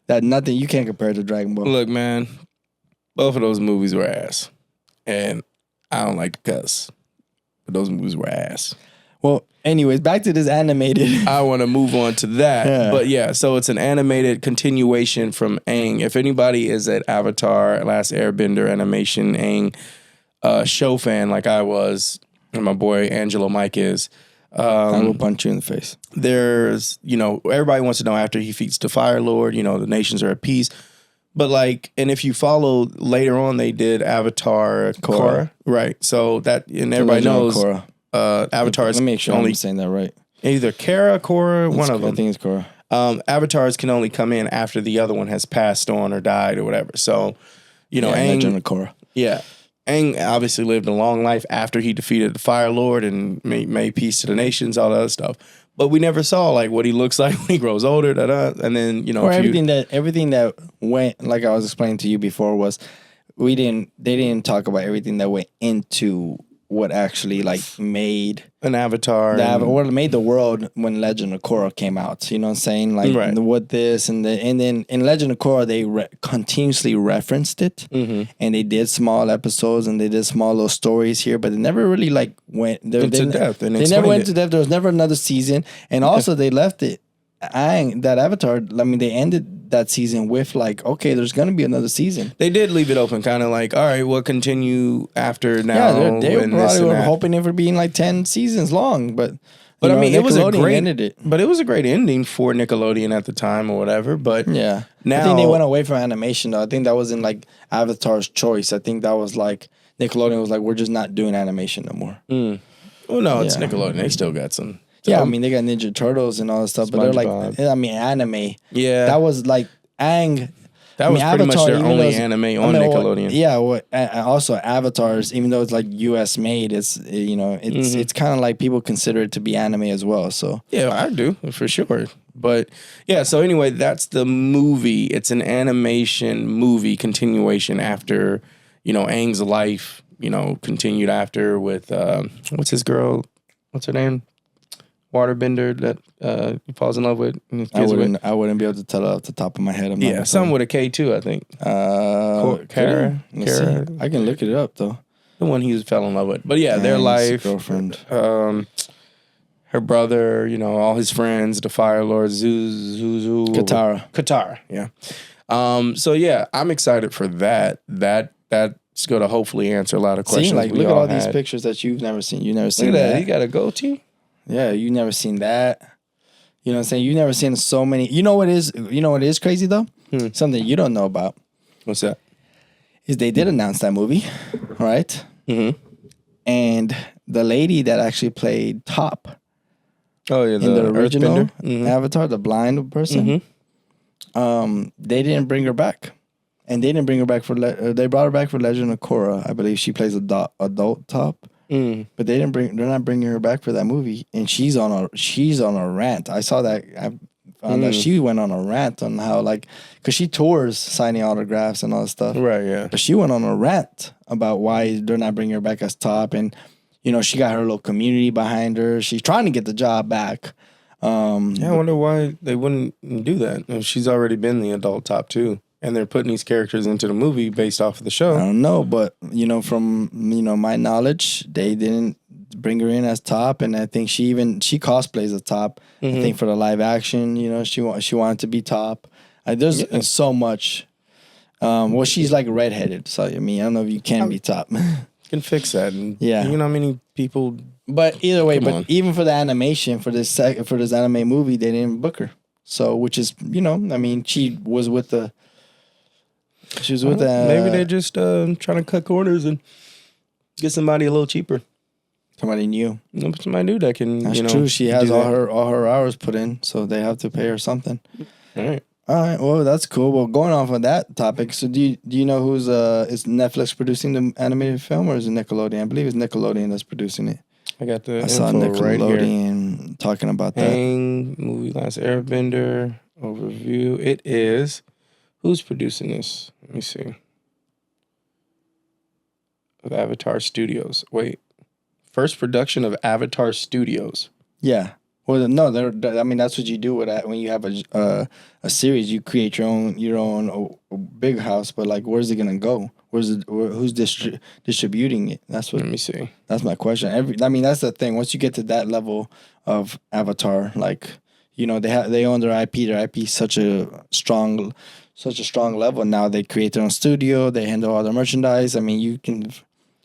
Speaker 1: you can't compare to Dragon Ball.
Speaker 2: Look, man, both of those movies were ass, and I don't like to cuss, but those movies were ass.
Speaker 1: Well, anyways, back to this animated.
Speaker 2: I want to move on to that. Yeah. But yeah, so it's an animated continuation from Aang. If anybody is at Avatar, Last Airbender animation, Aang show fan like I was, and my boy Angelo Mike is,
Speaker 1: I will punch you in the face.
Speaker 2: There's, everybody wants to know after he defeats the Fire Lord, the nations are at peace. But like, and if you follow later on, they did Avatar Korra. Right. So that, and everybody knows
Speaker 1: Korra.
Speaker 2: Avatars.
Speaker 1: Let me make sure
Speaker 2: I'm
Speaker 1: saying that right.
Speaker 2: Either Korra, one of them.
Speaker 1: I think it's Korra.
Speaker 2: Avatars can only come in after the other one has passed on or died or whatever. So, Aang,
Speaker 1: Legend of Korra.
Speaker 2: Yeah. Aang obviously lived a long life after he defeated the Fire Lord and made peace to the nations, all that other stuff. But we never saw like what he looks like when he grows older, and then or
Speaker 1: everything that went, like I was explaining to you before, was they didn't talk about everything that went into what actually like made
Speaker 2: an Avatar,
Speaker 1: what made the world when Legend of Korra came out. You know what I'm saying? Like
Speaker 2: right.
Speaker 1: What this and then in Legend of Korra they continuously referenced it, and they did small episodes and they did small little stories here, but they never really like went
Speaker 2: into depth.
Speaker 1: They never went into depth. There was never another season, and also they left it. That Avatar, I mean, they ended that season with like, okay, there's gonna be another season.
Speaker 2: They did leave it open, kind of like, all right, we'll continue after now.
Speaker 1: Yeah, they probably were hoping it for being like 10 seasons long, but
Speaker 2: I mean, it was a great
Speaker 1: ended it.
Speaker 2: But it was a great ending for Nickelodeon at the time or whatever. But
Speaker 1: yeah,
Speaker 2: now
Speaker 1: I think they went away from animation though. I think that wasn't like Avatar's choice. I think that was like Nickelodeon was like, we're just not doing animation no more.
Speaker 2: Well, no, it's Nickelodeon. They still got some.
Speaker 1: Yeah, I mean, they got Ninja Turtles and all that stuff, but they're like, I mean, anime.
Speaker 2: Yeah.
Speaker 1: That was like Aang.
Speaker 2: That was pretty much their only anime on Nickelodeon.
Speaker 1: Also Avatars, even though it's like US made, it's it's kind of like people consider it to be anime as well. So
Speaker 2: yeah, I do for sure. But yeah, so anyway, that's the movie. It's an animation movie continuation after, Aang's life, continued after with what's his girl? What's her name? Waterbender that he falls in love with. And
Speaker 1: I wouldn't be able to tell it off the top of my head.
Speaker 2: Some with a K too, I think. Kara.
Speaker 1: I can look it up though.
Speaker 2: The one he fell in love with. But yeah, their life.
Speaker 1: Girlfriend.
Speaker 2: Her brother, all his friends, the Fire Lord, Zuzu. Katara, yeah. So yeah, I'm excited for that. That's going to hopefully answer a lot of questions.
Speaker 1: See, look at all these pictures that you've never seen. You've never seen that.
Speaker 2: He got a goatee.
Speaker 1: Yeah, you've never seen that. You know what I'm saying? You've never seen so many. You know what is crazy though? Something you don't know about.
Speaker 2: What's that?
Speaker 1: Is they did announce that movie, right?
Speaker 2: Mm-hmm.
Speaker 1: And the lady that actually played Top.
Speaker 2: Oh yeah,
Speaker 1: in the original Avatar, the blind person.
Speaker 2: Mm-hmm.
Speaker 1: They didn't bring her back, and they didn't bring her back they brought her back for Legend of Korra. I believe she plays adult Top, but they're not bringing her back for that movie. And she's on a rant. I saw that. I found that she went on a rant on how because she tours signing autographs and all that stuff.
Speaker 2: Right. Yeah.
Speaker 1: But she went on a rant about why they're not bringing her back as Top. And she got her little community behind her. She's trying to get the job back.
Speaker 2: I wonder why they wouldn't do that. If she's already been the adult Top too, and they're putting these characters into the movie based off of the show.
Speaker 1: I don't know, but from my knowledge, they didn't bring her in as Top, and I think she cosplays as Top. I think for the live action, she wanted to be Top. There's so much. Well, she's redheaded, so I don't know if you can be Top.
Speaker 2: Can fix that, and
Speaker 1: yeah,
Speaker 2: how many people.
Speaker 1: But either way, even for the animation for this anime movie, they didn't book her. So, which is she was with the. She was with the.
Speaker 2: Maybe they're just trying to cut corners and get somebody a little cheaper.
Speaker 1: Somebody new.
Speaker 2: Somebody new that can.
Speaker 1: That's true. She has all her hours put in, so they have to pay her something. All right. Well, that's cool. Well, going off on that topic, so do you know who's is Netflix producing the animated film, or is it Nickelodeon? I believe it's Nickelodeon that's producing it.
Speaker 2: I
Speaker 1: saw Nickelodeon
Speaker 2: right
Speaker 1: talking about that.
Speaker 2: Movie Last Airbender overview. It is. Who's producing this? Let me see. Of Avatar Studios. Wait. First production of Avatar Studios.
Speaker 1: Yeah. Well, no, that's what you do with that when you have a series. You create your own big house, but where's it gonna go? Who's distributing it? That's what.
Speaker 2: Let me see.
Speaker 1: That's my question. That's the thing. Once you get to that level of Avatar, they own their IP. Their IP is such a strong level. Now they create their own studio. They handle all their merchandise. You can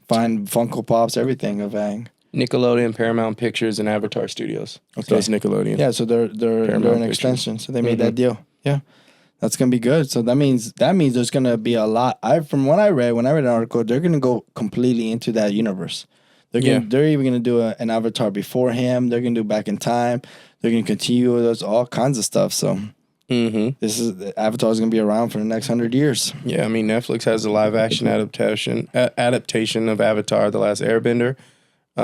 Speaker 1: find Funko Pops, everything of Aang.
Speaker 2: Nickelodeon, Paramount Pictures, and Avatar Studios. Okay. So it's Nickelodeon.
Speaker 1: Yeah, so they're an extension. So they made that deal. Yeah, that's gonna be good. So that means there's gonna be a lot. From what I read, when I read an article, they're gonna go completely into that universe. They're even gonna do an Avatar before him. They're gonna do Back in Time. They're gonna continue. There's all kinds of stuff. So Avatar is gonna be around for the next 100 years.
Speaker 2: Yeah, Netflix has a live action adaptation of Avatar: The Last Airbender.
Speaker 1: So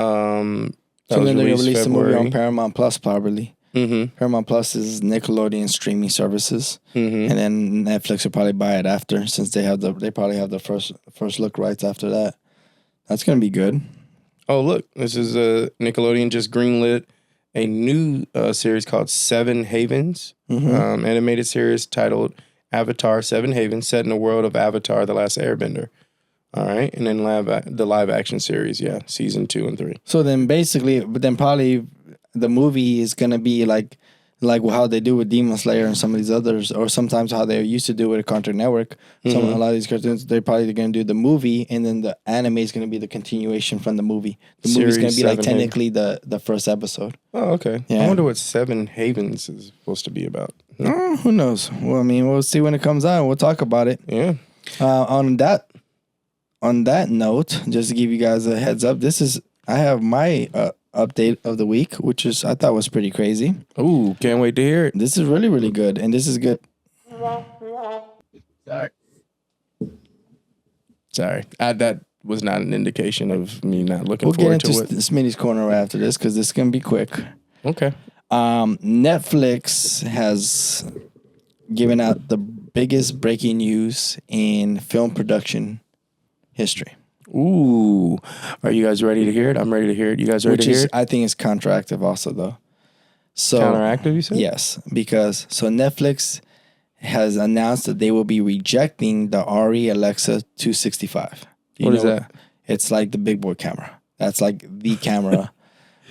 Speaker 1: then they're gonna release the movie on Paramount Plus probably. Paramount Plus is Nickelodeon streaming services, and then Netflix will probably buy it after, since they probably have the first look rights after that. That's gonna be good.
Speaker 2: Oh look, this is Nickelodeon just greenlit a new series called Seven Havens, animated series titled Avatar: Seven Havens, set in the world of Avatar: The Last Airbender. All right, and then the live action series, season 2 and 3. So
Speaker 1: then probably the movie is gonna be like how they do with Demon Slayer and some of these others, or sometimes how they used to do with Cartoon Network. A lot of these cartoons, they're probably gonna do the movie, and then the anime is gonna be the continuation from the movie. The movie is gonna be technically the first episode.
Speaker 2: Oh, okay. Yeah. I wonder what Seven Havens is supposed to be about.
Speaker 1: Oh, who knows? Well, we'll see when it comes out. We'll talk about it.
Speaker 2: Yeah.
Speaker 1: On that note, just to give you guys a heads up, I have my update of the week, which I thought was pretty crazy.
Speaker 2: Ooh, can't wait to hear it.
Speaker 1: This is really, really good, and this is good.
Speaker 2: Sorry. That was not an indication of me not looking forward to it.
Speaker 1: We'll get into Smitty's Corner right after this, because this is going to be quick.
Speaker 2: Okay.
Speaker 1: Netflix has given out the biggest breaking news in film production history.
Speaker 2: Ooh, are you guys ready to hear it? I'm ready to hear it. You guys ready to hear it?
Speaker 1: I think is counteractive also though. So
Speaker 2: Counteractive, you said?
Speaker 1: yes, because Netflix has announced that they will be rejecting the RE Alexa 265.
Speaker 2: What is that?
Speaker 1: It's like the big boy camera. That's like the camera.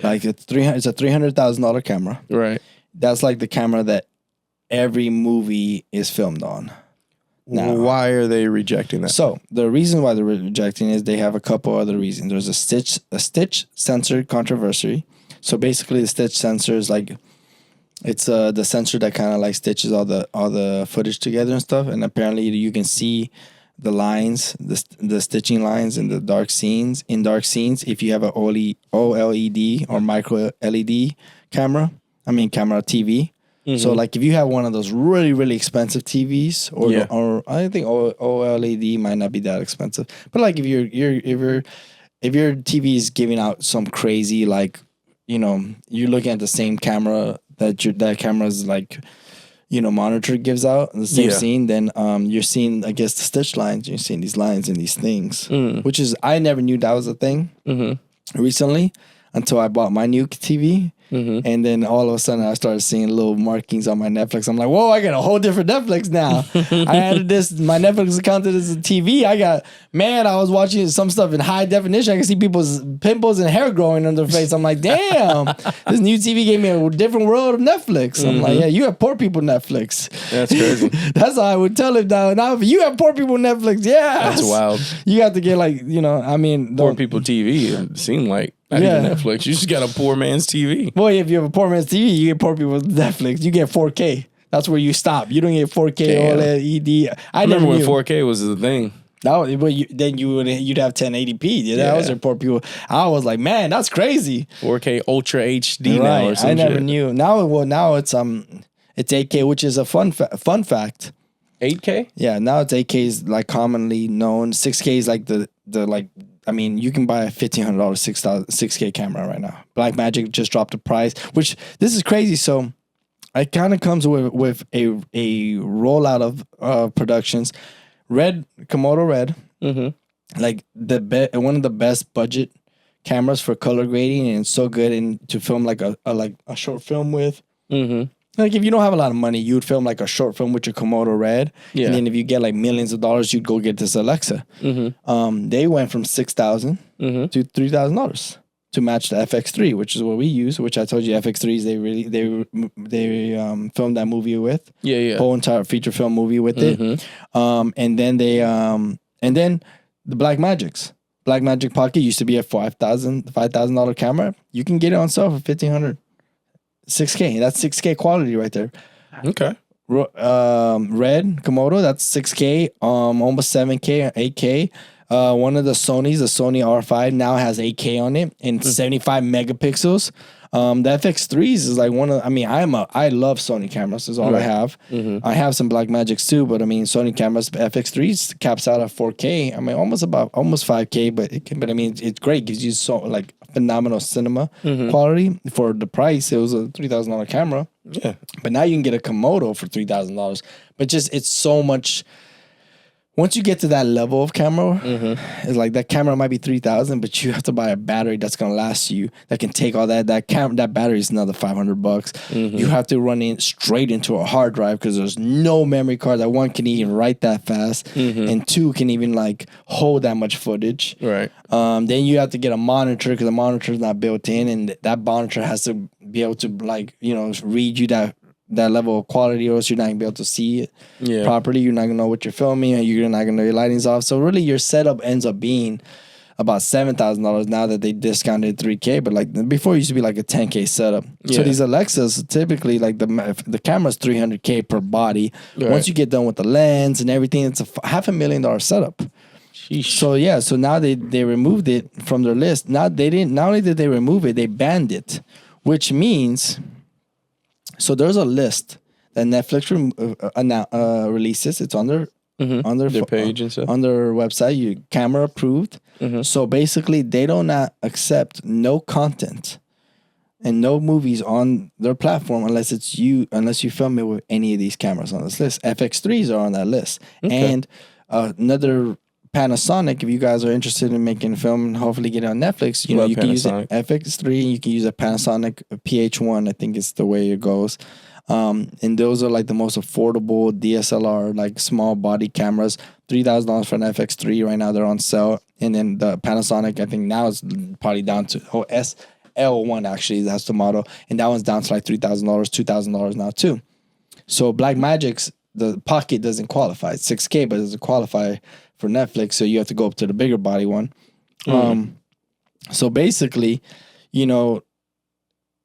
Speaker 1: Like it's a $300,000 camera.
Speaker 2: Right.
Speaker 1: That's like the camera that every movie is filmed on. Now,
Speaker 2: why are they rejecting that?
Speaker 1: So the reason why they're rejecting is they have a couple other reasons. There's a stitch sensor controversy. So basically, the stitch sensor is like it's the sensor that kind of like stitches all the footage together and stuff. And apparently, you can see the lines, the stitching lines in the dark scenes. In dark scenes, if you have a OLED or micro LED camera TV. Mm-hmm. So like if you have one of those really really expensive TVs or I think OLED might not be that expensive, but like if your TV is giving out some crazy like you're looking at the same camera that camera's like monitor gives out the same scene, then you're seeing I guess the stitch lines, you're seeing these lines and these things, which is I never knew that was a thing recently until I bought my new TV. Mm-hmm. And then all of a sudden I started seeing little markings on my Netflix. I'm like, whoa, I got a whole different Netflix now. I added my Netflix account as a TV. I was watching some stuff in high definition. I can see people's pimples and hair growing on their face. I'm like, damn, this new TV gave me a different world of Netflix. I'm like, yeah, you have poor people Netflix.
Speaker 2: That's crazy.
Speaker 1: That's how I would tell him now. Now, if you have poor people Netflix, yeah.
Speaker 2: That's wild.
Speaker 1: You have to get like,
Speaker 2: poor people TV, it seemed like. Not even Netflix. You just got a poor man's TV.
Speaker 1: Boy, if you have a poor man's TV, you get poor people's Netflix. You get 4K. That's where you stop. You don't get 4K OLED. I
Speaker 2: remember when 4K was the thing.
Speaker 1: You'd have 1080p. Yeah, that was for poor people. I was like, man, that's crazy.
Speaker 2: 4K Ultra HD now or something.
Speaker 1: I never knew. Now it's 8K, which is a fun fact.
Speaker 2: 8K?
Speaker 1: Yeah, now it's 8K is like commonly known. 6K is like the like. I mean, you can buy a $1,500 6K camera right now. Blackmagic just dropped the price, which this is crazy. So it kind of comes with a rollout of productions. Komodo Red, like one of the best budget cameras for color grading, and it's so good to film like a short film with. Mm-hmm. Like if you don't have a lot of money, you'd film like a short film with your Komodo Red. Yeah. And then if you get like millions of dollars, you'd go get this Alexa. Mm-hmm. They went from $6,000 to $3,000 to match the FX3, which is what we use. Which I told you, FX3s they filmed that movie with. Yeah. Whole entire feature film movie with it. And then the Blackmagic Pocket used to be a $5,000 camera. You can get it on sale for $1,500. 6K. That's 6K quality right there.
Speaker 2: Okay.
Speaker 1: Red Komodo, that's 6K, almost 7K or 8K. One of the Sony R5 now has 8K on it and 75 megapixels. The FX3s is like I love Sony cameras. Is all I have. I have some Blackmagics too, but I mean Sony cameras, FX3s caps out at 4K. I mean almost 5K, but it's great. Gives you so like phenomenal cinema quality for the price. It was a $3,000 camera. Yeah, but now you can get a Komodo for $3,000. But just it's so much. Once you get to that level of camera, it's like that camera might be $3,000, but you have to buy a battery that's gonna last you. That can take all that. That battery is another $500. You have to run in straight into a hard drive because there's no memory card that one can even write that fast, and two can even like hold that much footage. Right. Then you have to get a monitor because the monitor is not built in, and that monitor has to be able to read you that level of quality, or else you're not gonna be able to see it properly. You're not gonna know what you're filming, and you're not gonna know your lighting's off. So really, your setup ends up being about $7,000 now that they discounted 3K. But like before, it used to be like a 10K setup. Yeah. So these Alexas typically like the camera's $300K per body. Right. Once you get done with the lens and everything, it's a $500,000 setup. Sheesh. So now they removed it from their list. Now they didn't. Not only did they remove it, they banned it, which means. So there's a list that Netflix releases. It's on their
Speaker 2: page and stuff.
Speaker 1: On their website. Camera approved. So basically, they do not accept no content and no movies on their platform unless you film it with any of these cameras on this list. FX3s are on that list.
Speaker 2: Okay.
Speaker 1: And another Panasonic, if you guys are interested in making a film and hopefully get it on Netflix, you know, you can use an FX3, you can use a Panasonic PH1, I think it's the way it goes. And those are like the most affordable DSLR, like small body cameras. $3,000 for an FX3 right now, they're on sale. And then the Panasonic, I think now it's probably down to SL1 actually, that's the model. And that one's down to like $3,000, $2,000 now too. So Blackmagic's, the Pocket doesn't qualify. It's 6K, but it doesn't qualify for Netflix. So you have to go up to the bigger body one. So basically, you know,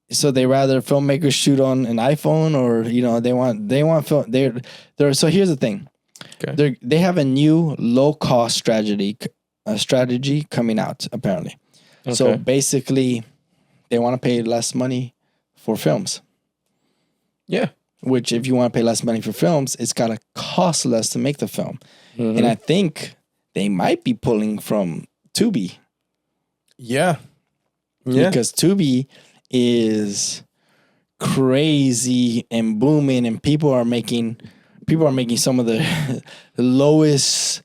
Speaker 1: so they rather filmmakers shoot on an iPhone, or you know they want film. They're so here's the thing, they have a new low cost strategy coming out apparently. Okay. So basically, they want to pay less money for films.
Speaker 2: Yeah.
Speaker 1: Which if you want to pay less money for films, it's gotta cost less to make the film. Mm-hmm. And I think they might be pulling from Tubi.
Speaker 2: Yeah.
Speaker 1: Because Tubi is crazy and booming, and people are making some of the lowest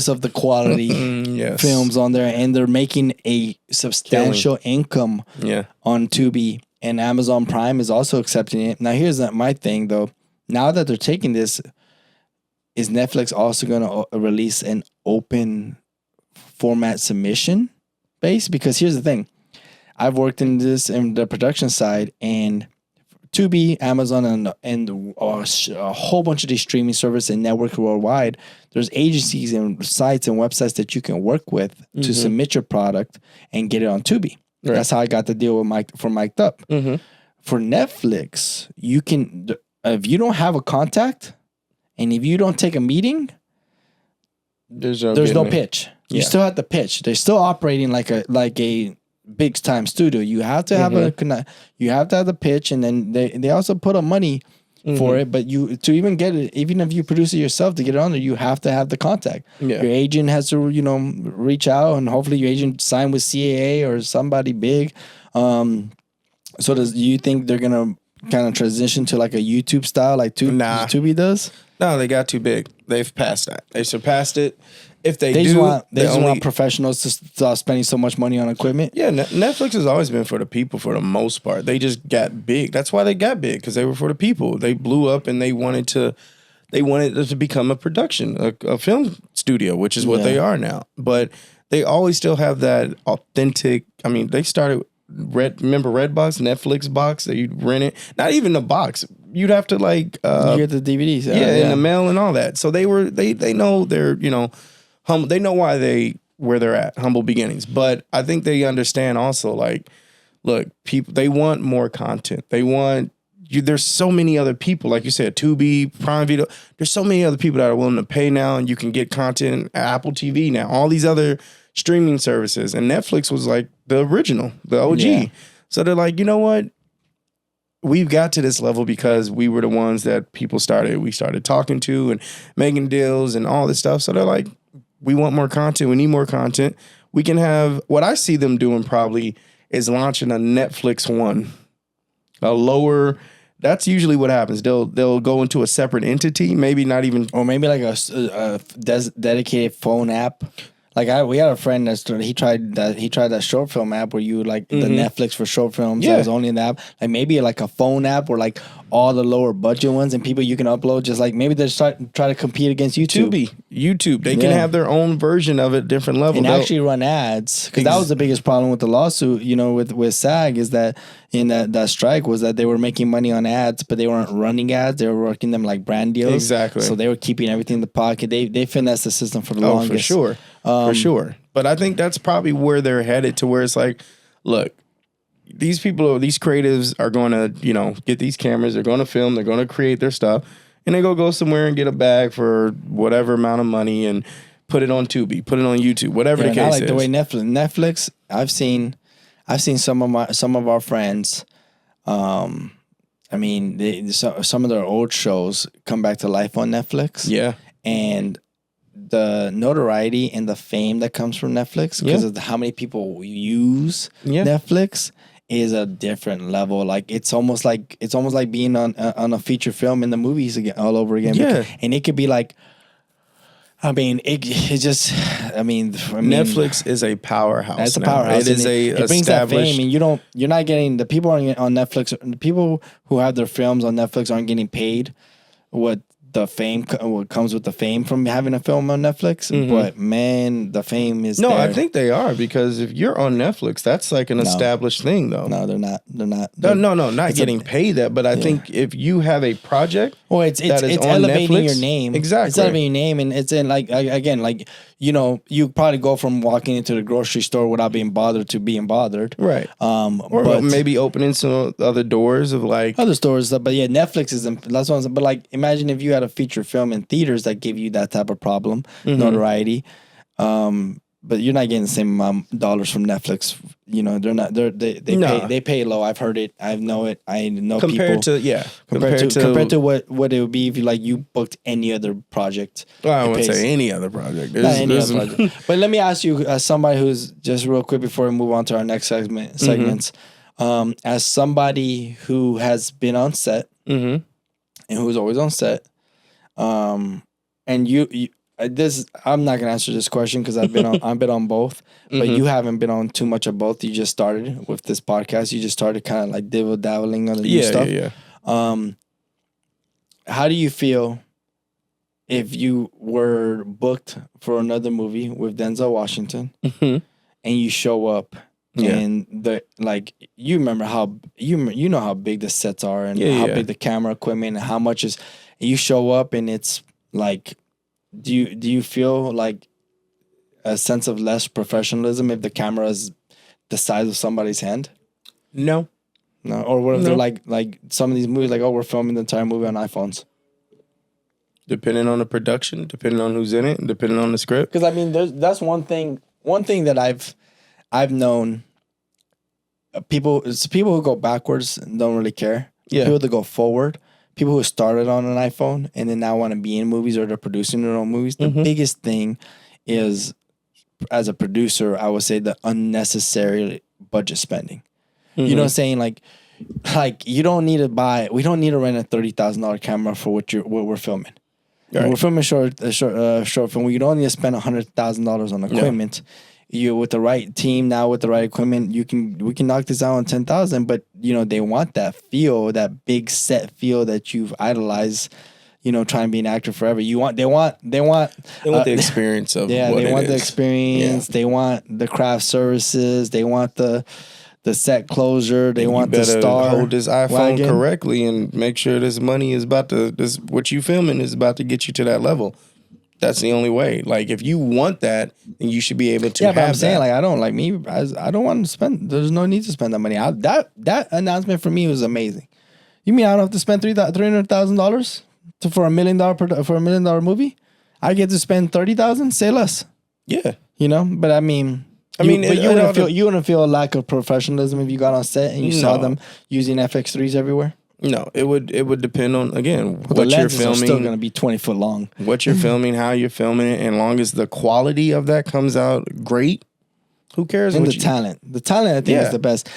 Speaker 1: of the quality films on there, and they're making a substantial income on Tubi, and Amazon Prime is also accepting it. Now here's my thing though. Now that they're taking this, is Netflix also going to release an open format submission base? Because here's the thing. I've worked in the production side, and Tubi, Amazon, and a whole bunch of these streaming services and networks worldwide. There's agencies and sites and websites that you can work with to submit your product and get it on Tubi. Right. That's how I got the deal for Mic'd Up. Mm-hmm. For Netflix, you can, if you don't have a contact and if you don't take a meeting, there's no pitch. You still have to pitch. They're still operating like a big time studio. You have to have you have to have the pitch, and then they also put up money for it. But you to even get it, even if you produce it yourself, to get it on there, you have to have the contact. Yeah. Your agent has to reach out, and hopefully your agent sign with CAA or somebody big. So do you think they're gonna kind of transition to like a YouTube style like Tubi does?
Speaker 2: No, they got too big. They've passed that. They surpassed it. If they
Speaker 1: just want professionals to stop spending so much money on equipment.
Speaker 2: Yeah, Netflix has always been for the people for the most part. They just got big. That's why they got big, because they were for the people. They blew up, and they wanted it to become a production, a film studio, which is what they are now. But they always still have that authentic. I mean, they started remember Redbox, Netflix box that you'd rent it. Not even the box. You'd have to you get
Speaker 1: the DVDs.
Speaker 2: In the mail and all that. So they know they're humble. They know where they're at, humble beginnings. But I think they understand also, like, look, people, they want more content. They want there's so many other people, like you said, Tubi, Prime Video. There's so many other people that are willing to pay now, and you can get content at Apple TV now. All these other streaming services, and Netflix was like the original, the OG. Yeah. So they're like, you know what? We've got to this level because we were the ones that we started talking to and making deals and all this stuff. So they're like, we want more content. We need more content. We can have, what I see them doing probably is launching a Netflix One, a lower. That's usually what happens. They'll go into a separate entity, maybe not even,
Speaker 1: or maybe like a dedicated phone app. Like we had a friend he tried that short film app where you the Netflix for short films. Yeah. That was only an app. Like maybe like a phone app or like all the lower budget ones and people you can upload. Just like maybe they try to compete against YouTube.
Speaker 2: They can have their own version of it, different level.
Speaker 1: And actually run ads, because that was the biggest problem with the lawsuit. With SAG is that in that strike was that they were making money on ads, but they weren't running ads. They were working them like brand deals.
Speaker 2: Exactly.
Speaker 1: So they were keeping everything in the pocket. They finessed the system for the longest.
Speaker 2: For sure. For sure. But I think that's probably where they're headed, to where it's like, look, these creatives are going to, get these cameras. They're going to film. They're going to create their stuff. And they go somewhere and get a bag for whatever amount of money and put it on Tubi, put it on YouTube, whatever the case is.
Speaker 1: The way Netflix, I've seen some of our friends, some of their old shows come back to life on Netflix.
Speaker 2: Yeah.
Speaker 1: And the notoriety and the fame that comes from Netflix, because of how many people use Netflix, is a different level. Like it's almost like being on a feature film in the movies again, all over again.
Speaker 2: Yeah.
Speaker 1: And it could be like, I mean, it just, I mean,
Speaker 2: Netflix is a powerhouse.
Speaker 1: It's a powerhouse.
Speaker 2: It is
Speaker 1: it brings that fame, and you're not getting the people on Netflix. The people who have their films on Netflix aren't getting paid what comes with the fame from having a film on Netflix. But man, the fame is
Speaker 2: no.
Speaker 1: there.
Speaker 2: I think they are, because if you're on Netflix, that's like an established thing, though.
Speaker 1: No, they're not.
Speaker 2: Not getting paid that. But I think if you have a project,
Speaker 1: well, it's
Speaker 2: on
Speaker 1: elevating
Speaker 2: Netflix,
Speaker 1: your name.
Speaker 2: Exactly,
Speaker 1: it's elevating your name, and it's in like again, like you probably go from walking into the grocery store without being bothered to being bothered,
Speaker 2: right? Or
Speaker 1: but
Speaker 2: maybe opening some other doors of like
Speaker 1: other stores. But yeah, Netflix is that's what. But like, imagine if you had a feature film in theaters that give you that type of problem, notoriety. But you're not getting the same dollars from Netflix. You know, they're not. They pay low. I've heard it. I know it. I know
Speaker 2: compared
Speaker 1: people. Compared to what it would be if you booked any other project.
Speaker 2: Well, I wouldn't say any other project.
Speaker 1: Not any other project. But let me ask you, as somebody who's just real quick before we move on to our next segments, as somebody who has been on set and who's always on set, and you I'm not gonna answer this question because I've been on both, but you haven't been on too much of both. You just started with this podcast. You just started kind of like dabbling on the new stuff.
Speaker 2: Yeah.
Speaker 1: How do you feel if you were booked for another movie with Denzel Washington and you show up and you remember how you know how big the sets are and how big the camera equipment and how much and you show up and it's like. Do you feel like a sense of less professionalism if the camera is the size of somebody's hand?
Speaker 2: No.
Speaker 1: Or what if they're like some of these movies, like, oh, we're filming the entire movie on iPhones?
Speaker 2: Depending on the production, depending on who's in it, depending on the script.
Speaker 1: Because I mean, that's one thing that I've known. People who go backwards and don't really care. Yeah. People that go forward. People who started on an iPhone and then now want to be in movies or they're producing their own movies. The biggest thing is, as a producer, I would say the unnecessary budget spending. You know what I'm saying? Like we don't need to rent a $30,000 camera for what we're filming. Right. We're filming a short film. We don't need to spend $100,000 on equipment. You with the right team now, with the right equipment, we can knock this out on 10,000. But they want that feel, that big set feel that you've idolized. Trying to be an actor forever. They want
Speaker 2: the experience of
Speaker 1: they want the experience. Yeah. They want the craft services. They want the set closure. They want the star.
Speaker 2: Hold this iPhone correctly and make sure this money is what you filming is about to get you to that level. That's the only way. Like, if you want that, then you should be able to have that. Yeah, but I'm saying,
Speaker 1: like, I don't want to spend, there's no need to spend that money. That announcement for me was amazing. You mean I don't have to spend $300,000 for $1 million movie? I get to spend $30,000? Say less.
Speaker 2: Yeah.
Speaker 1: But I mean... you wouldn't feel a lack of professionalism if you got on set and you saw them using FX3s everywhere?
Speaker 2: No, it would depend on, again,
Speaker 1: what you're filming. Are still going to be 20 foot long.
Speaker 2: What you're filming, how you're filming it, and long as the quality of that comes out great, who cares?
Speaker 1: And talent. The talent, I think, is the best.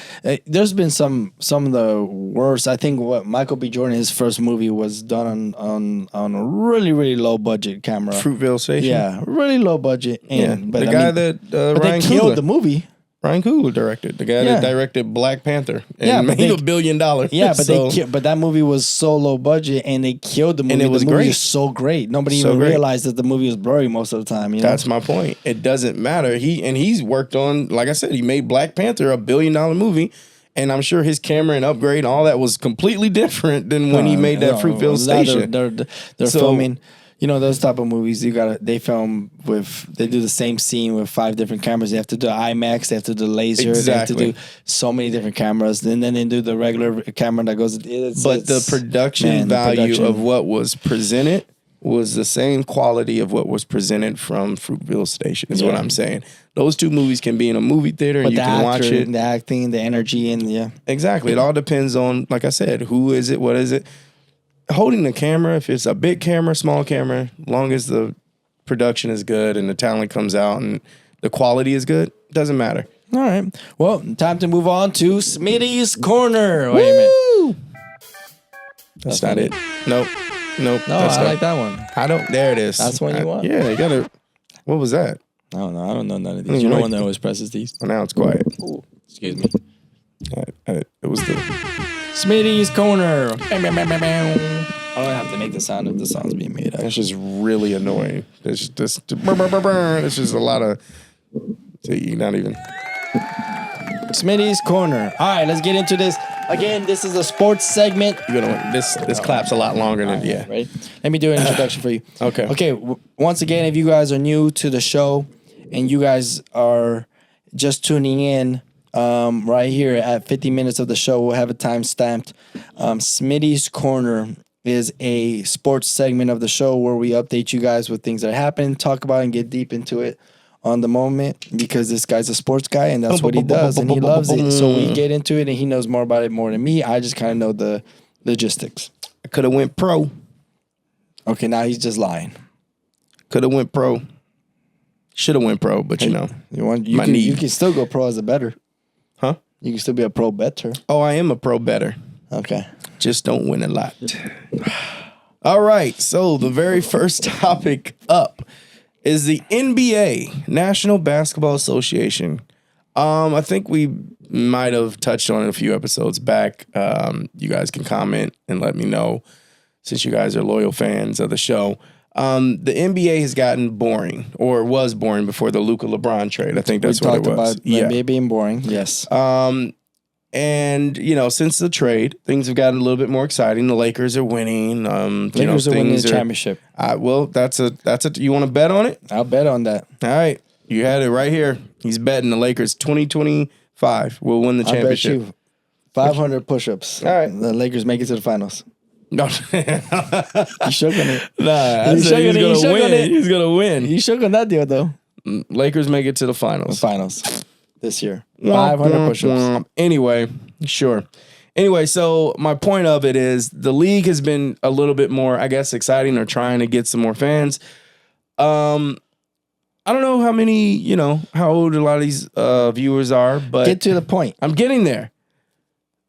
Speaker 1: There's been some of the worst. I think what Michael B. Jordan, his first movie was done on a really, really low budget camera.
Speaker 2: Fruitvale Station?
Speaker 1: Yeah, really low budget. And,
Speaker 2: but Ryan
Speaker 1: they killed the movie.
Speaker 2: Ryan Coogler directed, the guy that directed Black Panther and made $1 billion.
Speaker 1: Yeah, but but that movie was so low budget and they killed the movie. And it was great. So great. Nobody even realized that the movie was blurry most of the time.
Speaker 2: That's my point. It doesn't matter. He's worked on, like I said, he made Black Panther, a $1 billion movie. And I'm sure his camera and upgrade and all that was completely different than when he made that Fruitvale Station.
Speaker 1: They're filming. Those type of movies, they do the same scene with 5 different cameras. They have to do IMAX, they have to do laser, They have to do so many different cameras. And then they do the regular camera that goes.
Speaker 2: But the production value of what was presented was the same quality of what was presented from Fruitvale Station, is what I'm saying. Those two movies can be in a movie theater and you can watch it.
Speaker 1: The acting, the energy, and
Speaker 2: Exactly. It all depends on, like I said, who is it, what is it. Holding the camera, if it's a big camera, small camera, long as the production is good and the talent comes out and the quality is good, doesn't matter.
Speaker 1: All right. Well, time to move on to Smitty's Corner. Wait a minute.
Speaker 2: That's not it. Nope.
Speaker 1: No,
Speaker 2: That's
Speaker 1: I
Speaker 2: not,
Speaker 1: like that one.
Speaker 2: I don't. There it is.
Speaker 1: That's one you want?
Speaker 2: Yeah, you gotta. What was that?
Speaker 1: I don't know. I don't know none of these. You're the one that always presses these.
Speaker 2: Well, now it's quiet.
Speaker 1: Ooh, excuse me.
Speaker 2: It was the.
Speaker 1: Smitty's Corner. I don't have to make the sound if the song's being made.
Speaker 2: That's just really annoying. It's just it's just a lot of. See, not even.
Speaker 1: Smitty's Corner. All right, let's get into this. Again, this is a sports segment.
Speaker 2: You're gonna win. This clap's a lot longer than
Speaker 1: Right? Let me do an introduction for you.
Speaker 2: Okay.
Speaker 1: Okay. Once again, if you guys are new to the show and you guys are just tuning in, right here at 50 minutes of the show, we'll have a time stamped. Smitty's Corner is a sports segment of the show where we update you guys with things that happen, talk about and get deep into it on the moment, because this guy's a sports guy and that's what he does and he loves it. So we get into it and he knows more about it more than me. I just kind of know the logistics.
Speaker 2: I could have went pro.
Speaker 1: Okay, now he's just lying.
Speaker 2: Could have went pro. Should have went pro, but you know.
Speaker 1: You can still go pro as a bettor.
Speaker 2: Huh?
Speaker 1: You can still be a pro bettor.
Speaker 2: Oh, I am a pro bettor.
Speaker 1: Okay.
Speaker 2: Just don't win a lot. All right. So the very first topic up is the NBA, National Basketball Association. I think we might have touched on it a few episodes back. You guys can comment and let me know, since you guys are loyal fans of the show. The NBA has gotten boring, or was boring before the Luka LeBron trade. I think that's what it was.
Speaker 1: We talked about NBA being boring. Yes.
Speaker 2: And you know, since the trade, things have gotten a little bit more exciting. The Lakers are winning.
Speaker 1: Lakers are winning the championship.
Speaker 2: Well, that's a. You want to bet on it?
Speaker 1: I'll bet on that.
Speaker 2: All right, you had it right here. He's betting the Lakers 2025 will win the championship.
Speaker 1: I bet you 500 push-ups.
Speaker 2: All right,
Speaker 1: the Lakers make it to the finals.
Speaker 2: No,
Speaker 1: you shook on it.
Speaker 2: Nah, I said he's gonna win. He's gonna win.
Speaker 1: You shook on that deal though.
Speaker 2: Lakers make it to the finals.
Speaker 1: This year. 500 push-ups.
Speaker 2: Anyway, sure. Anyway, so my point of it is the league has been a little bit more, I guess, exciting, or trying to get some more fans. I don't know how many, how old a lot of these viewers are, but
Speaker 1: get to the point.
Speaker 2: I'm getting there.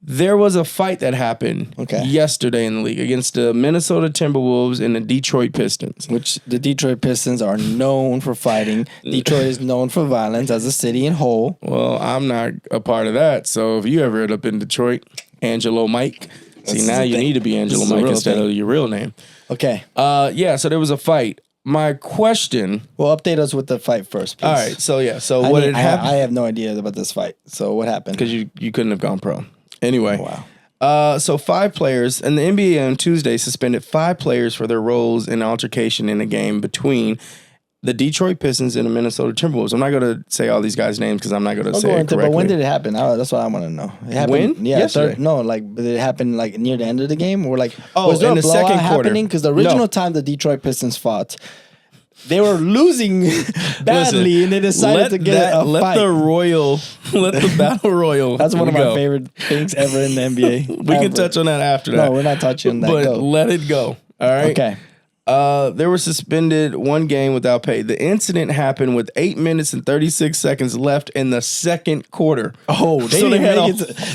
Speaker 2: There was a fight that happened yesterday in the league against the Minnesota Timberwolves and the Detroit Pistons.
Speaker 1: Which the Detroit Pistons are known for fighting. Detroit is known for violence as a city in whole.
Speaker 2: Well, I'm not a part of that. So if you ever end up in Detroit, Angelo Mike. See, now you need to be Angelo Mike instead of your real name.
Speaker 1: Okay.
Speaker 2: Yeah, so there was a fight. My question...
Speaker 1: Well, update us with the fight first, please.
Speaker 2: All right, so what had happened?
Speaker 1: I have no idea about this fight. So what happened?
Speaker 2: Because you couldn't have gone pro. Anyway,
Speaker 1: wow.
Speaker 2: So 5 players, and the NBA on Tuesday suspended 5 players for their roles in altercation in a game between the Detroit Pistons and the Minnesota Timberwolves. I'm not going to say all these guys' names because I'm not going to say it correctly.
Speaker 1: But when did it happen? That's what I want to know. It happened,
Speaker 2: when?
Speaker 1: Yeah,
Speaker 2: yesterday.
Speaker 1: did it happen like near the end of the game? Or like,
Speaker 2: was there
Speaker 1: in
Speaker 2: the second quarter
Speaker 1: happening? Because the original time the Detroit Pistons fought, they were losing badly, and they decided to get a fight.
Speaker 2: Let the battle royal.
Speaker 1: That's one of my favorite things ever in the NBA.
Speaker 2: We can touch on that after that.
Speaker 1: No, we're not touching on that.
Speaker 2: But let it go. All right.
Speaker 1: Okay.
Speaker 2: They were suspended 1 game without pay. The incident happened with 8 minutes and 36 seconds left in the second quarter.
Speaker 1: Oh, they didn't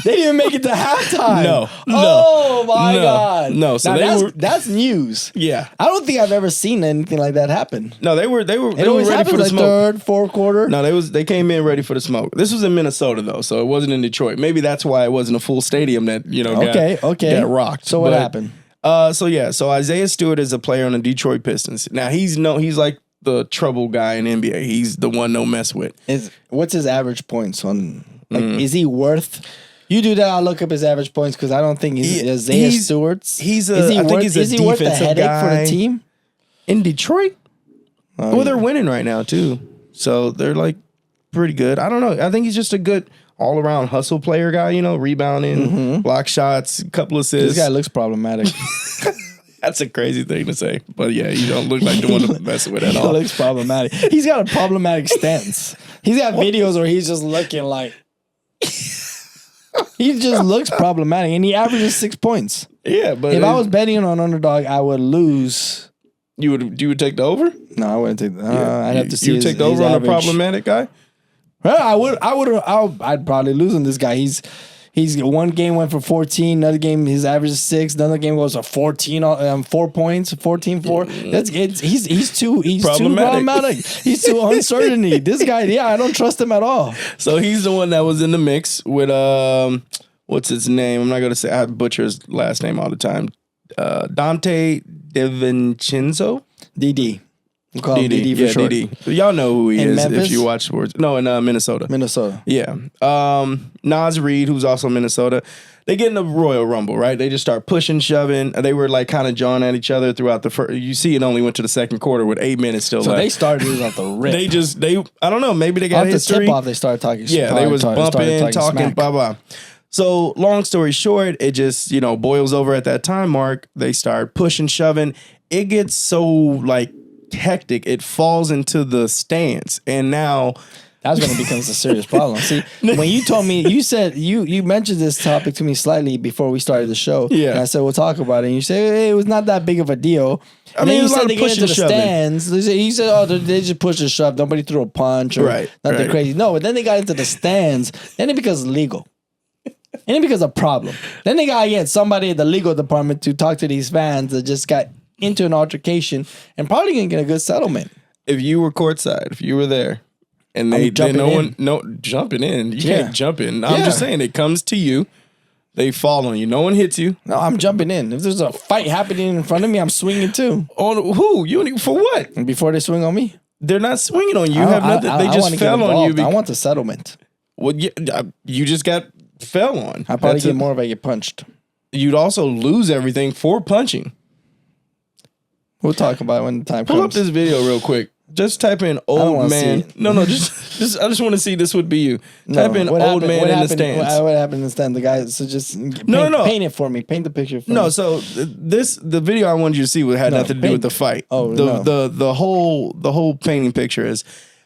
Speaker 1: even make it to halftime.
Speaker 2: No.
Speaker 1: Oh my God.
Speaker 2: No. So
Speaker 1: that's news.
Speaker 2: Yeah.
Speaker 1: I don't think I've ever seen anything like that happen.
Speaker 2: No, they were
Speaker 1: It always
Speaker 2: ready for the
Speaker 1: like
Speaker 2: smoke.
Speaker 1: Third, fourth quarter.
Speaker 2: No, they came in ready for the smoke. This was in Minnesota though, so it wasn't in Detroit. Maybe that's why it wasn't a full stadium that got rocked.
Speaker 1: So what happened?
Speaker 2: So Isaiah Stewart is a player on the Detroit Pistons. Now he's like the trouble guy in NBA. He's the one no mess with.
Speaker 1: What's his average points on? Like, is he worth? You do that. I'll look up his average points because I don't think Isaiah Stewart's.
Speaker 2: Is he worth
Speaker 1: the headache for the team
Speaker 2: in Detroit? They're winning right now too, so they're like pretty good. I don't know. I think he's just a good all-around hustle player guy, rebounding, block shots, a couple assists.
Speaker 1: This guy looks problematic.
Speaker 2: That's a crazy thing to say. But yeah, you don't look like the one to mess with at all.
Speaker 1: He looks problematic. He's got a problematic stance. He's got videos where he's just looking like... he just looks problematic, and he averages 6 points.
Speaker 2: Yeah, but...
Speaker 1: If I was betting on underdog, I would lose...
Speaker 2: You would take the over?
Speaker 1: No, I wouldn't take... I'd have to see.
Speaker 2: You would take the over on a problematic guy?
Speaker 1: I'd probably lose on this guy. He's one game went for 14, another game his average is 6, another game goes for 14, 4 points, 14-4. He's too problematic. He's too uncertainty. This guy, I don't trust him at all.
Speaker 2: So he's the one that was in the mix with what's his name? I'm not gonna say, I butcher his last name all the time. Dante DiVincenzo?
Speaker 1: DD. We call him DD for short.
Speaker 2: DD. Y'all know who he is
Speaker 1: Memphis?
Speaker 2: if you watch sports. No, in Minnesota. Yeah. Nas Reed, who's also Minnesota. They get in the Royal Rumble, right? They just start pushing, shoving. They were like kind of jawing at each other throughout the first. You see, it only went to the second quarter with 8 minutes still left.
Speaker 1: So they started it off the rip.
Speaker 2: I don't know. Maybe they got
Speaker 1: off
Speaker 2: history.
Speaker 1: the tip off, they started talking.
Speaker 2: Yeah, they was bumping, talking, blah blah. So long story short, it just boils over at that time mark. They start pushing, shoving. It gets so like hectic, it falls into the stands, and now
Speaker 1: that's when it becomes a serious problem. See, when you told me, you said you mentioned this topic to me slightly before we started the show.
Speaker 2: Yeah,
Speaker 1: and I said we'll talk about it. And you said hey, it was not that big of a deal.
Speaker 2: I mean,
Speaker 1: you said
Speaker 2: they get into the
Speaker 1: stands. You said, oh, they just push and shove. Nobody threw a punch or nothing crazy. No, but then they got into the stands. Then it becomes legal. And it becomes a problem. Then they got to get somebody at the legal department to talk to these fans that just got into an altercation and probably gonna get a good settlement.
Speaker 2: If you were courtside, if you were there, and jumping in, you can't jump in. I'm just saying, it comes to you, they fall on you. No one hits you.
Speaker 1: No, I'm jumping in. If there's a fight happening in front of me, I'm swinging too.
Speaker 2: On who? For what?
Speaker 1: And before they swing on me,
Speaker 2: they're not swinging on you. You have nothing. They just fell on you.
Speaker 1: I want the settlement.
Speaker 2: Well, you just got fell on.
Speaker 1: I probably get more if I get punched.
Speaker 2: You'd also lose everything for punching.
Speaker 1: We'll talk about it when the time comes.
Speaker 2: Pull up this video real quick. Just type in old man. No, just I just want to see this would be you. Type in old man in the stands.
Speaker 1: What happened in the stand? The guy, so just paint it for me. Paint the picture for me.
Speaker 2: No, so the video I wanted you to see had nothing to do with the fight.
Speaker 1: Oh,
Speaker 2: the whole painting picture is,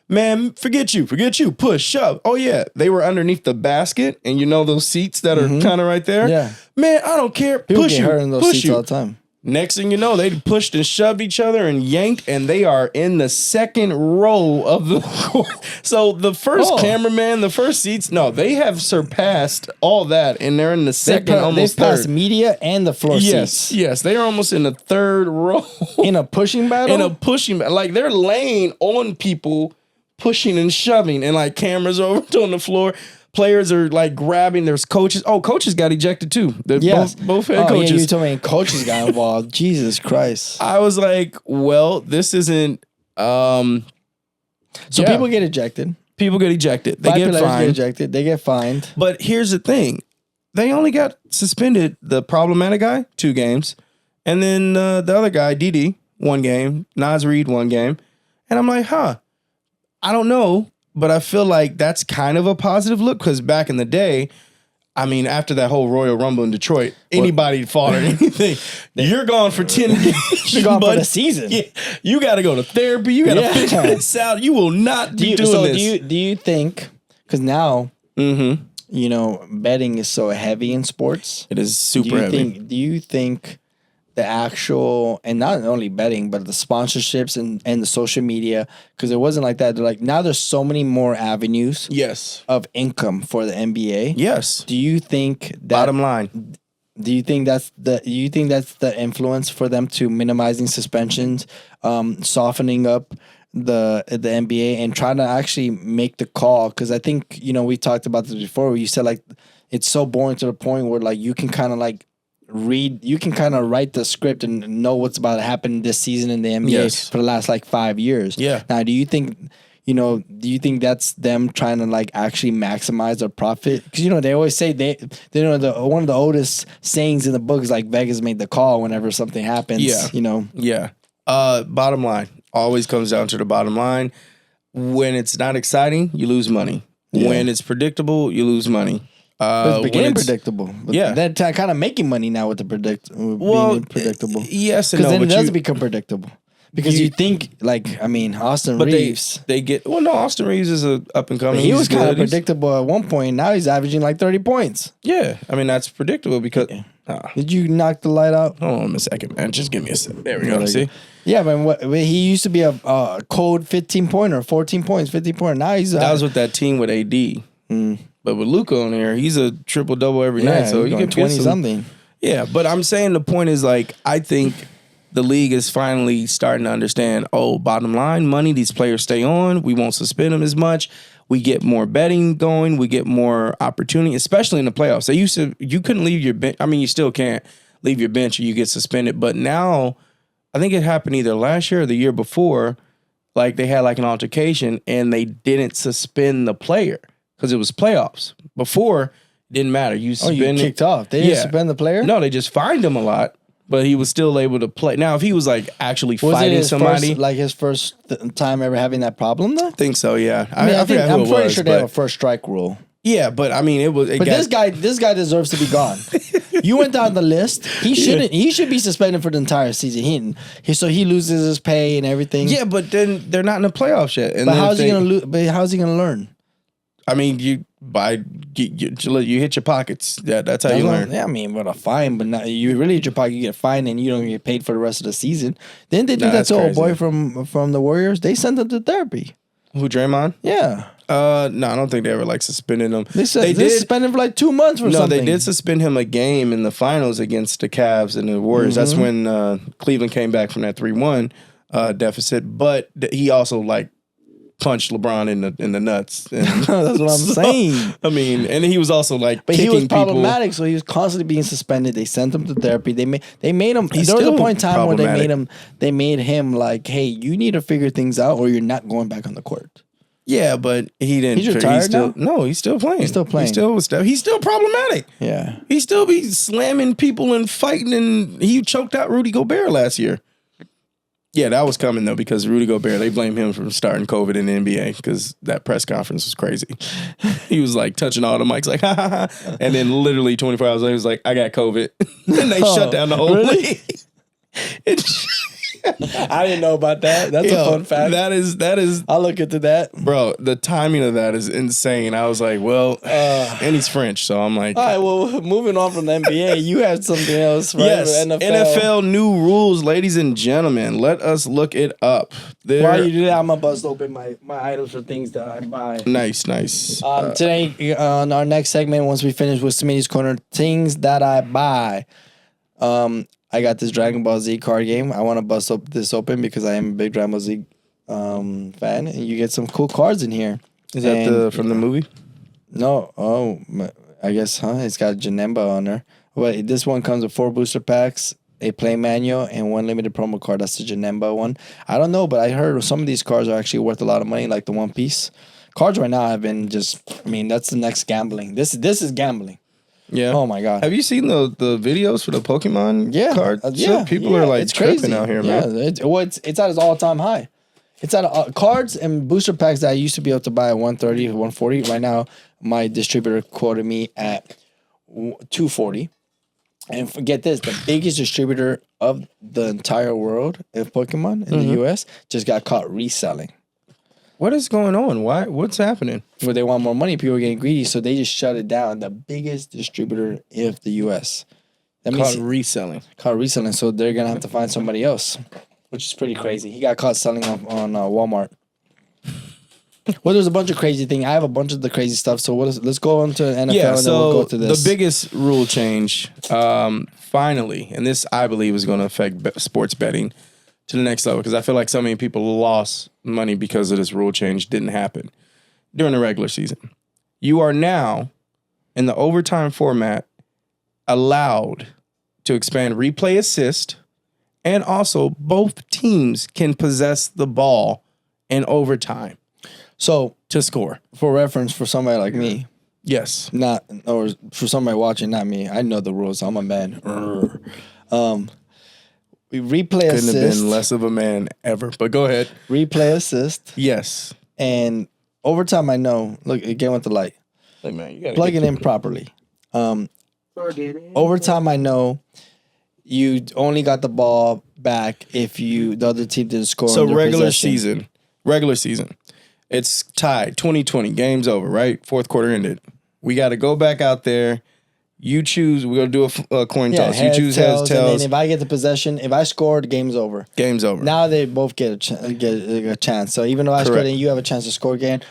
Speaker 2: man, forget you, push, shove. Oh yeah, they were underneath the basket, and those seats that are kind of right there.
Speaker 1: Yeah,
Speaker 2: man, I don't care.
Speaker 1: People
Speaker 2: push
Speaker 1: get hurt in those seats all the time.
Speaker 2: Next thing you know, they pushed and shoved each other and yanked, and they are in the second row of the court. So the first cameraman, the first seats, they have surpassed all that, and they're in the second, almost
Speaker 1: they've passed
Speaker 2: third.
Speaker 1: Media and the floor seats.
Speaker 2: Yes, they are almost in the third row.
Speaker 1: In a pushing battle?
Speaker 2: Like they're laying on people, pushing and shoving, and like cameras over on the floor. Players are like grabbing. There's coaches. Oh, coaches got ejected too. Both head coaches.
Speaker 1: Yeah, you told me coaches got involved. Jesus Christ.
Speaker 2: I was like, well, this isn't.
Speaker 1: So people get ejected.
Speaker 2: People get ejected. They
Speaker 1: get ejected. They get fined.
Speaker 2: But here's the thing: they only got suspended. The problematic guy 2 games, and then the other guy DD 1 game. Nas Reed 1 game, and I'm like, I don't know. But I feel like that's kind of a positive look because back in the day, I mean, after that whole Royal Rumble in Detroit, anybody fought or anything, you're gone for 10 games.
Speaker 1: You're gone for the season.
Speaker 2: Yeah, you got to go to therapy. You got to figure this out. You will not be doing this.
Speaker 1: Do you think, because now, betting is so heavy in sports.
Speaker 2: It is super heavy.
Speaker 1: Do you think the actual, and not only betting, but the sponsorships and the social media, because it wasn't like that. They're like, now there's so many more avenues of income for the NBA.
Speaker 2: Yes.
Speaker 1: Do you think that,
Speaker 2: bottom line,
Speaker 1: do you think that's the influence for them to minimizing suspensions, softening up the NBA and trying to actually make the call? Because I think, we talked about this before where you said like it's so boring to the point where like you can kind of like write the script and know what's about to happen this season in the NBA for the last like 5 years.
Speaker 2: Yeah.
Speaker 1: Now, do you think that's them trying to like actually maximize their profit? Because they always say one of the oldest sayings in the book is like Vegas made the call whenever something happens.
Speaker 2: Yeah. Yeah. Bottom line always comes down to the bottom line. When it's not exciting, you lose money. Yeah. When it's predictable, you lose money.
Speaker 1: It's beginning predictable. But they're kind of making money now with the being predictable.
Speaker 2: Yes and no.
Speaker 1: Because then it does become predictable. Because you think, like, I mean, Austin
Speaker 2: But
Speaker 1: Reeves.
Speaker 2: they get no. Austin Reeves is a up and coming.
Speaker 1: He was kind of predictable at one point. Now he's averaging like 30 points.
Speaker 2: Yeah, I mean that's predictable because.
Speaker 1: Did you knock the light out?
Speaker 2: Hold on a second, man. Just give me a second. There we go. See?
Speaker 1: Yeah, but he used to be a cold 15-pointer, 14 points, 15-pointer. Now he's
Speaker 2: that was with that team with AD. But with Luka on there, he's a triple double every night. So you get
Speaker 1: 20 something.
Speaker 2: Yeah, but I'm saying the point is like I think the league is finally starting to understand. Oh, bottom line, money. These players stay on. We won't suspend them as much. We get more betting going. We get more opportunity, especially in the playoffs. They used to you couldn't leave your bench. I mean, you still can't leave your bench or you get suspended. But now, I think it happened either last year or the year before. Like they had like an altercation and they didn't suspend the player because it was playoffs. Before, it didn't matter. You suspended.
Speaker 1: You kicked off. They didn't suspend the player?
Speaker 2: No, they just fined him a lot, but he was still able to play. Now, if he was like actually fighting somebody.
Speaker 1: His first time ever having that problem, though?
Speaker 2: I think so, yeah.
Speaker 1: I'm pretty sure they have a first strike rule.
Speaker 2: Yeah, but I mean,
Speaker 1: this guy deserves to be gone. You went down the list. He shouldn't. He should be suspended for the entire season. So he loses his pay and everything.
Speaker 2: Yeah, but then they're not in the playoffs yet. And
Speaker 1: but how's he gonna But how's he gonna learn?
Speaker 2: I mean, you hit your pockets. That's how you learn.
Speaker 1: Yeah, I mean, with a fine, but not, you really hit your pocket, you get fined, and you don't get paid for the rest of the season. Then they did that to old boy from the Warriors. They sent him to therapy.
Speaker 2: Who, Draymond?
Speaker 1: Yeah.
Speaker 2: No, I don't think they ever like suspended him.
Speaker 1: They did suspend him for like 2 months or something.
Speaker 2: No, they did suspend him a game in the finals against the Cavs and the Warriors. That's when Cleveland came back from that 3-1 deficit. But he also like punched LeBron in the nuts. And
Speaker 1: that's what I'm saying.
Speaker 2: I mean, and he was also like,
Speaker 1: but
Speaker 2: kicking
Speaker 1: he was problematic,
Speaker 2: people.
Speaker 1: So he was constantly being suspended. They sent him to therapy. They made him. There was a point in time where they made him like, hey, you need to figure things out, or you're not going back on the court.
Speaker 2: Yeah, but he didn't.
Speaker 1: He's retired now?
Speaker 2: No, he's still playing.
Speaker 1: He's still playing.
Speaker 2: He's still problematic.
Speaker 1: Yeah,
Speaker 2: he still be slamming people and fighting, and he choked out Rudy Gobert last year. Yeah, that was coming though because Rudy Gobert, they blame him for starting COVID in the NBA because that press conference was crazy. He was like touching all the mics, like ha ha ha, and then literally 24 hours later, he was like, "I got COVID," and they shut down the whole league.
Speaker 1: I didn't know about that. That's a fun fact.
Speaker 2: That is.
Speaker 1: I'll look into that,
Speaker 2: bro. The timing of that is insane. I was like, well, and he's French, so I'm like,
Speaker 1: all right. Well, moving on from the NBA, you had something else, right?
Speaker 2: Yes, NFL new rules, ladies and gentlemen. Let us look it up.
Speaker 1: While you do that, I'm gonna bust open my items for things that I buy.
Speaker 2: Nice.
Speaker 1: Today, on our next segment, once we finish with Smitty's Corner, things that I buy. I got this Dragon Ball Z card game. I want to bust this open because I am a big Dragon Ball Z fan, and you get some cool cards in here.
Speaker 2: Is that from the movie?
Speaker 1: No. Oh, I guess, huh? It's got Janemba on there. But this one comes with 4 booster packs, a play manual, and 1 limited promo card. That's the Janemba one. I don't know, but I heard some of these cards are actually worth a lot of money, like the One Piece. Cards right now have been that's the next gambling. This is gambling.
Speaker 2: Yeah.
Speaker 1: Oh my God.
Speaker 2: Have you seen the videos for the Pokemon cards?
Speaker 1: Yeah.
Speaker 2: People are like tripping out here, man.
Speaker 1: It's at its all-time high. It's at cards and booster packs that I used to be able to buy at 130, 140. Right now, my distributor quoted me at 240. And forget this, the biggest distributor of the entire world of Pokemon in the US just got caught reselling.
Speaker 2: What is going on? What's happening?
Speaker 1: Well, they want more money. People are getting greedy, so they just shut it down. The biggest distributor of the U.S. That means
Speaker 2: reselling.
Speaker 1: Caught reselling, so they're going to have to find somebody else, which is pretty crazy. He got caught selling on Walmart. Well, there's a bunch of crazy things. I have a bunch of the crazy stuff, so let's go on to NFL and then we'll go to this.
Speaker 2: The biggest rule change, finally, and this I believe is going to affect sports betting to the next level because I feel like so many people lost money because of this rule change. Didn't happen during the regular season. You are now in the overtime format allowed to expand replay assist, and also both teams can possess the ball in overtime.
Speaker 1: So
Speaker 2: to score.
Speaker 1: For reference, for somebody like me,
Speaker 2: yes,
Speaker 1: or for somebody watching, not me. I know the rules. I'm a man. We replay assist.
Speaker 2: Couldn't have been less of a man ever, but go ahead.
Speaker 1: Replay assist.
Speaker 2: Yes.
Speaker 1: And overtime, I know. Look, again with the light.
Speaker 2: Hey, man, you gotta
Speaker 1: plug it in properly. Overtime, I know you only got the ball back if the other team didn't score.
Speaker 2: So
Speaker 1: on their
Speaker 2: regular
Speaker 1: possession.
Speaker 2: season, it's tied 2020. Game's over, right? Fourth quarter ended. We got to go back out there. You choose. We're gonna do a coin toss.
Speaker 1: Heads,
Speaker 2: You choose heads,
Speaker 1: and
Speaker 2: tails.
Speaker 1: then if I get the possession, if I scored, game's over.
Speaker 2: Game's over.
Speaker 1: Now they both get a chance. So even though I scored, then you have a chance to score again.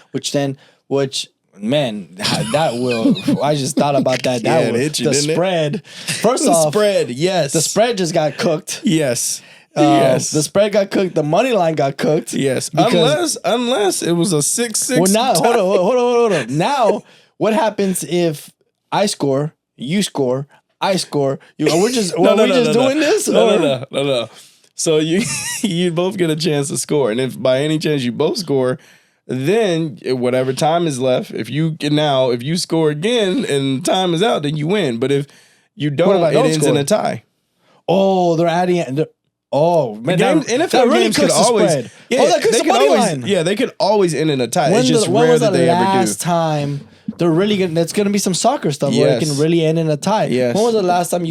Speaker 1: Man, that will. I just thought about that. That will,
Speaker 2: hit you,
Speaker 1: the
Speaker 2: didn't
Speaker 1: spread.
Speaker 2: it?
Speaker 1: First
Speaker 2: The
Speaker 1: off,
Speaker 2: spread, yes.
Speaker 1: the spread just got cooked.
Speaker 2: Yes. Yes.
Speaker 1: The spread got cooked. The money line got cooked.
Speaker 2: Yes.
Speaker 1: Because,
Speaker 2: Unless it was a 6-6.
Speaker 1: well, now hold on. Now, what happens if I score, you score, I score? We're just doing this.
Speaker 2: No. So you both get a chance to score, and if by any chance you both score, then whatever time is left, if you score again and time is out, then you win. But if you don't, it ends in a tie.
Speaker 1: Oh, they're adding. Oh man,
Speaker 2: NFL
Speaker 1: really
Speaker 2: games could always.
Speaker 1: spread.
Speaker 2: Yeah,
Speaker 1: that cooks the money line.
Speaker 2: Yeah, they could always end in a tie.
Speaker 1: When
Speaker 2: it's just
Speaker 1: when
Speaker 2: rare
Speaker 1: was
Speaker 2: that
Speaker 1: the
Speaker 2: they ever do.
Speaker 1: last time they're really gonna? That's gonna be some soccer stuff where it can really end in a tie.
Speaker 2: Yes.
Speaker 1: When was the last time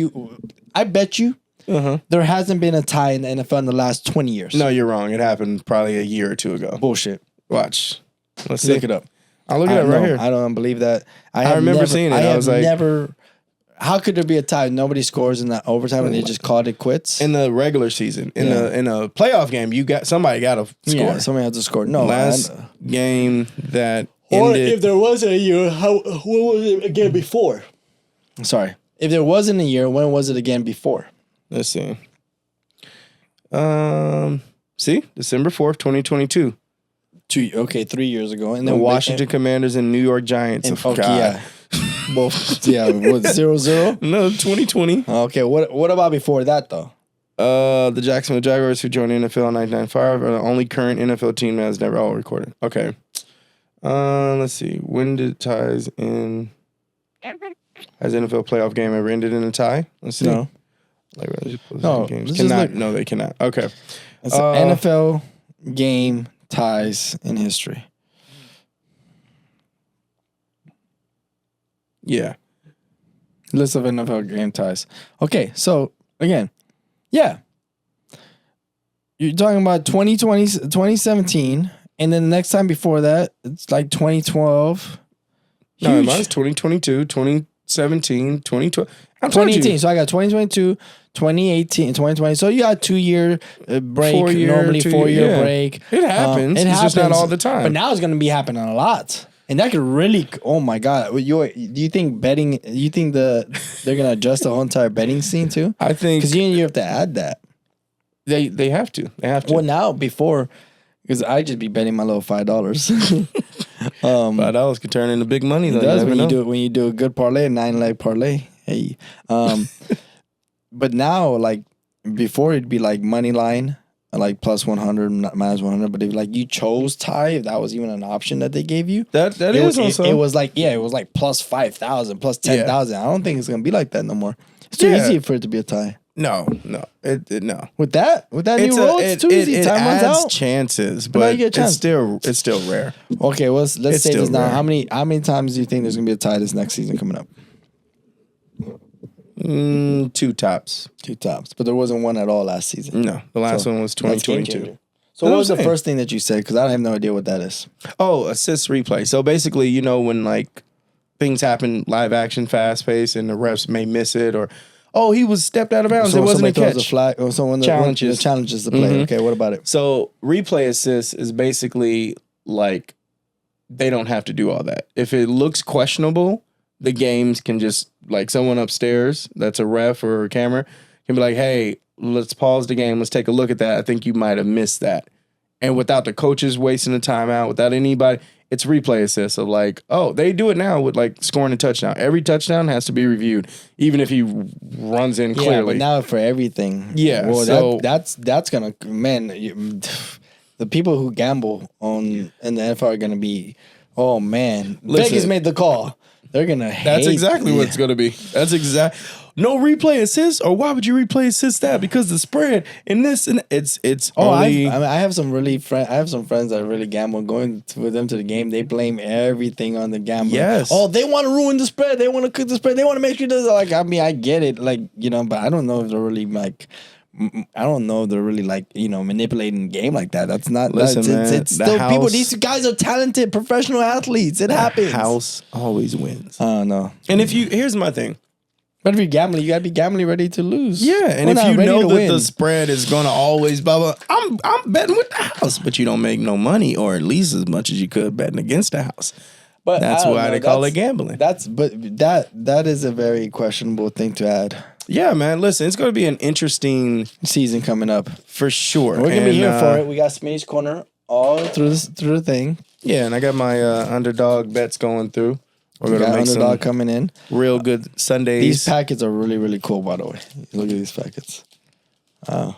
Speaker 1: I bet you there hasn't been a tie in the NFL in the last 20 years.
Speaker 2: No, you're wrong. It happened probably a year or two ago.
Speaker 1: Bullshit.
Speaker 2: Watch. Let's see.
Speaker 1: Look it up.
Speaker 2: I'll look it up right here.
Speaker 1: I don't believe that.
Speaker 2: I remember seeing it. I was like,
Speaker 1: never. How could there be a tie? Nobody scores in that overtime and they just called it quits.
Speaker 2: in the regular season, in a playoff game, somebody got to score.
Speaker 1: Yeah, somebody had to score. No,
Speaker 2: Last game that
Speaker 1: or
Speaker 2: ended.
Speaker 1: if there was a year, what was it again before? Sorry, if there wasn't a year, when was it again before?
Speaker 2: Let's see. See, December 4th, 2022.
Speaker 1: 3 years ago, and
Speaker 2: The
Speaker 1: then
Speaker 2: Washington Commanders and New York Giants.
Speaker 1: yeah, both. Yeah, what 0-0?
Speaker 2: No, 2020.
Speaker 1: Okay, what about before that though?
Speaker 2: The Jacksonville Jaguars, who joined the NFL in 1995, are the only current NFL team that has never all recorded. Okay. Let's see. When did ties in? Has NFL playoff game ever ended in a tie? Let's see.
Speaker 1: No.
Speaker 2: No, games cannot. No, they cannot. Okay.
Speaker 1: It's NFL game ties in history.
Speaker 2: Yeah.
Speaker 1: List of NFL game ties. Okay, so again, yeah. You're talking about 2020, 2017, and then the next time before that, it's like 2012.
Speaker 2: No, mine's 2022, 2017, 2012.
Speaker 1: 2018. So I got 2022, 2018, 2020. So you got a 2-year break.
Speaker 2: 4 year,
Speaker 1: normally 4-year break.
Speaker 2: It happens. It's just not all the time.
Speaker 1: But now it's going to be happening a lot. And that could really, oh my God. Do you think they're going to adjust the whole entire betting scene too?
Speaker 2: I think.
Speaker 1: Because you have to add that.
Speaker 2: They have to. They have to.
Speaker 1: Well, now, before, because I just be betting my little $5.
Speaker 2: $5 could turn into big money though.
Speaker 1: It does when you do a good parlay, a 9-leg parlay. Hey. But now, like, before it'd be like money line, like plus 100, minus 100. But if like you chose tie, if that was even an option that they gave you, it was like plus 5,000, plus 10,000. I don't think it's gonna be like that no more. It's too easy for it to be a tie.
Speaker 2: No. No.
Speaker 1: With that new rule, it's too easy. Time runs
Speaker 2: adds
Speaker 1: out.
Speaker 2: chances, but it's still rare.
Speaker 1: Okay, well let's say this now.
Speaker 2: Rare.
Speaker 1: How many times do you think there's gonna be a tie this next season coming up?
Speaker 2: 2 tops.
Speaker 1: 2 tops, but there wasn't one at all last season.
Speaker 2: No, the last one was 2022.
Speaker 1: So what was the first thing that you said? Because I have no idea what that is.
Speaker 2: Oh, assist replay. So basically, when like things happen live action, fast paced, and the refs may miss it, or he was stepped out of bounds.
Speaker 1: So
Speaker 2: it wasn't a
Speaker 1: throws
Speaker 2: catch.
Speaker 1: A flag, or someone
Speaker 2: challenges
Speaker 1: the play. Mm-hmm. Okay, what about it?
Speaker 2: So replay assist is basically like they don't have to do all that. If it looks questionable, the games can just, like, someone upstairs that's a ref or a camera can be like, hey, let's pause the game. Let's take a look at that. I think you might have missed that. And without the coaches wasting the timeout, without anybody, it's replay assist of like, they do it now with like scoring a touchdown. Every touchdown has to be reviewed, even if he runs in clearly.
Speaker 1: Yeah, but now for everything.
Speaker 2: Yeah.
Speaker 1: Well,
Speaker 2: so
Speaker 1: that's going to, man, the people who gamble in the NFL are going to be, Vegas made the call. They're gonna hate.
Speaker 2: That's exactly what it's gonna be. no replay assist, or why would you replay assist that? Because the spread and this and it's only.
Speaker 1: I have some friends that really gamble. Going with them to the game, they blame everything on the gambling.
Speaker 2: Yes.
Speaker 1: Oh, they want to ruin the spread. They want to cook the spread. They want to make sure there's like. I mean, I get it, like but I don't know if they're really like. I don't know if they're really like manipulating the game like that. That's not.
Speaker 2: Listen, man,
Speaker 1: it's still people. These guys are talented, professional athletes. It happens.
Speaker 2: House always wins.
Speaker 1: Oh no.
Speaker 2: And here's my thing.
Speaker 1: But if you're gambling, you gotta be gambling ready to lose.
Speaker 2: Yeah, and if you know that the spread is gonna always blah blah, I'm betting with the house, but you don't make no money, or at least as much as you could betting against the house. But that's why they call it gambling.
Speaker 1: That is a very questionable thing to add.
Speaker 2: Yeah, man. Listen, it's gonna be an interesting
Speaker 1: season coming up
Speaker 2: for sure.
Speaker 1: We're gonna be here for it. We got Smitty's Corner all through the thing.
Speaker 2: Yeah, and I got my underdog bets going through. We're going to make
Speaker 1: underdog coming in.
Speaker 2: Real good Sundays.
Speaker 1: These packets are really, really cool, by the way. Look at these packets. Oh.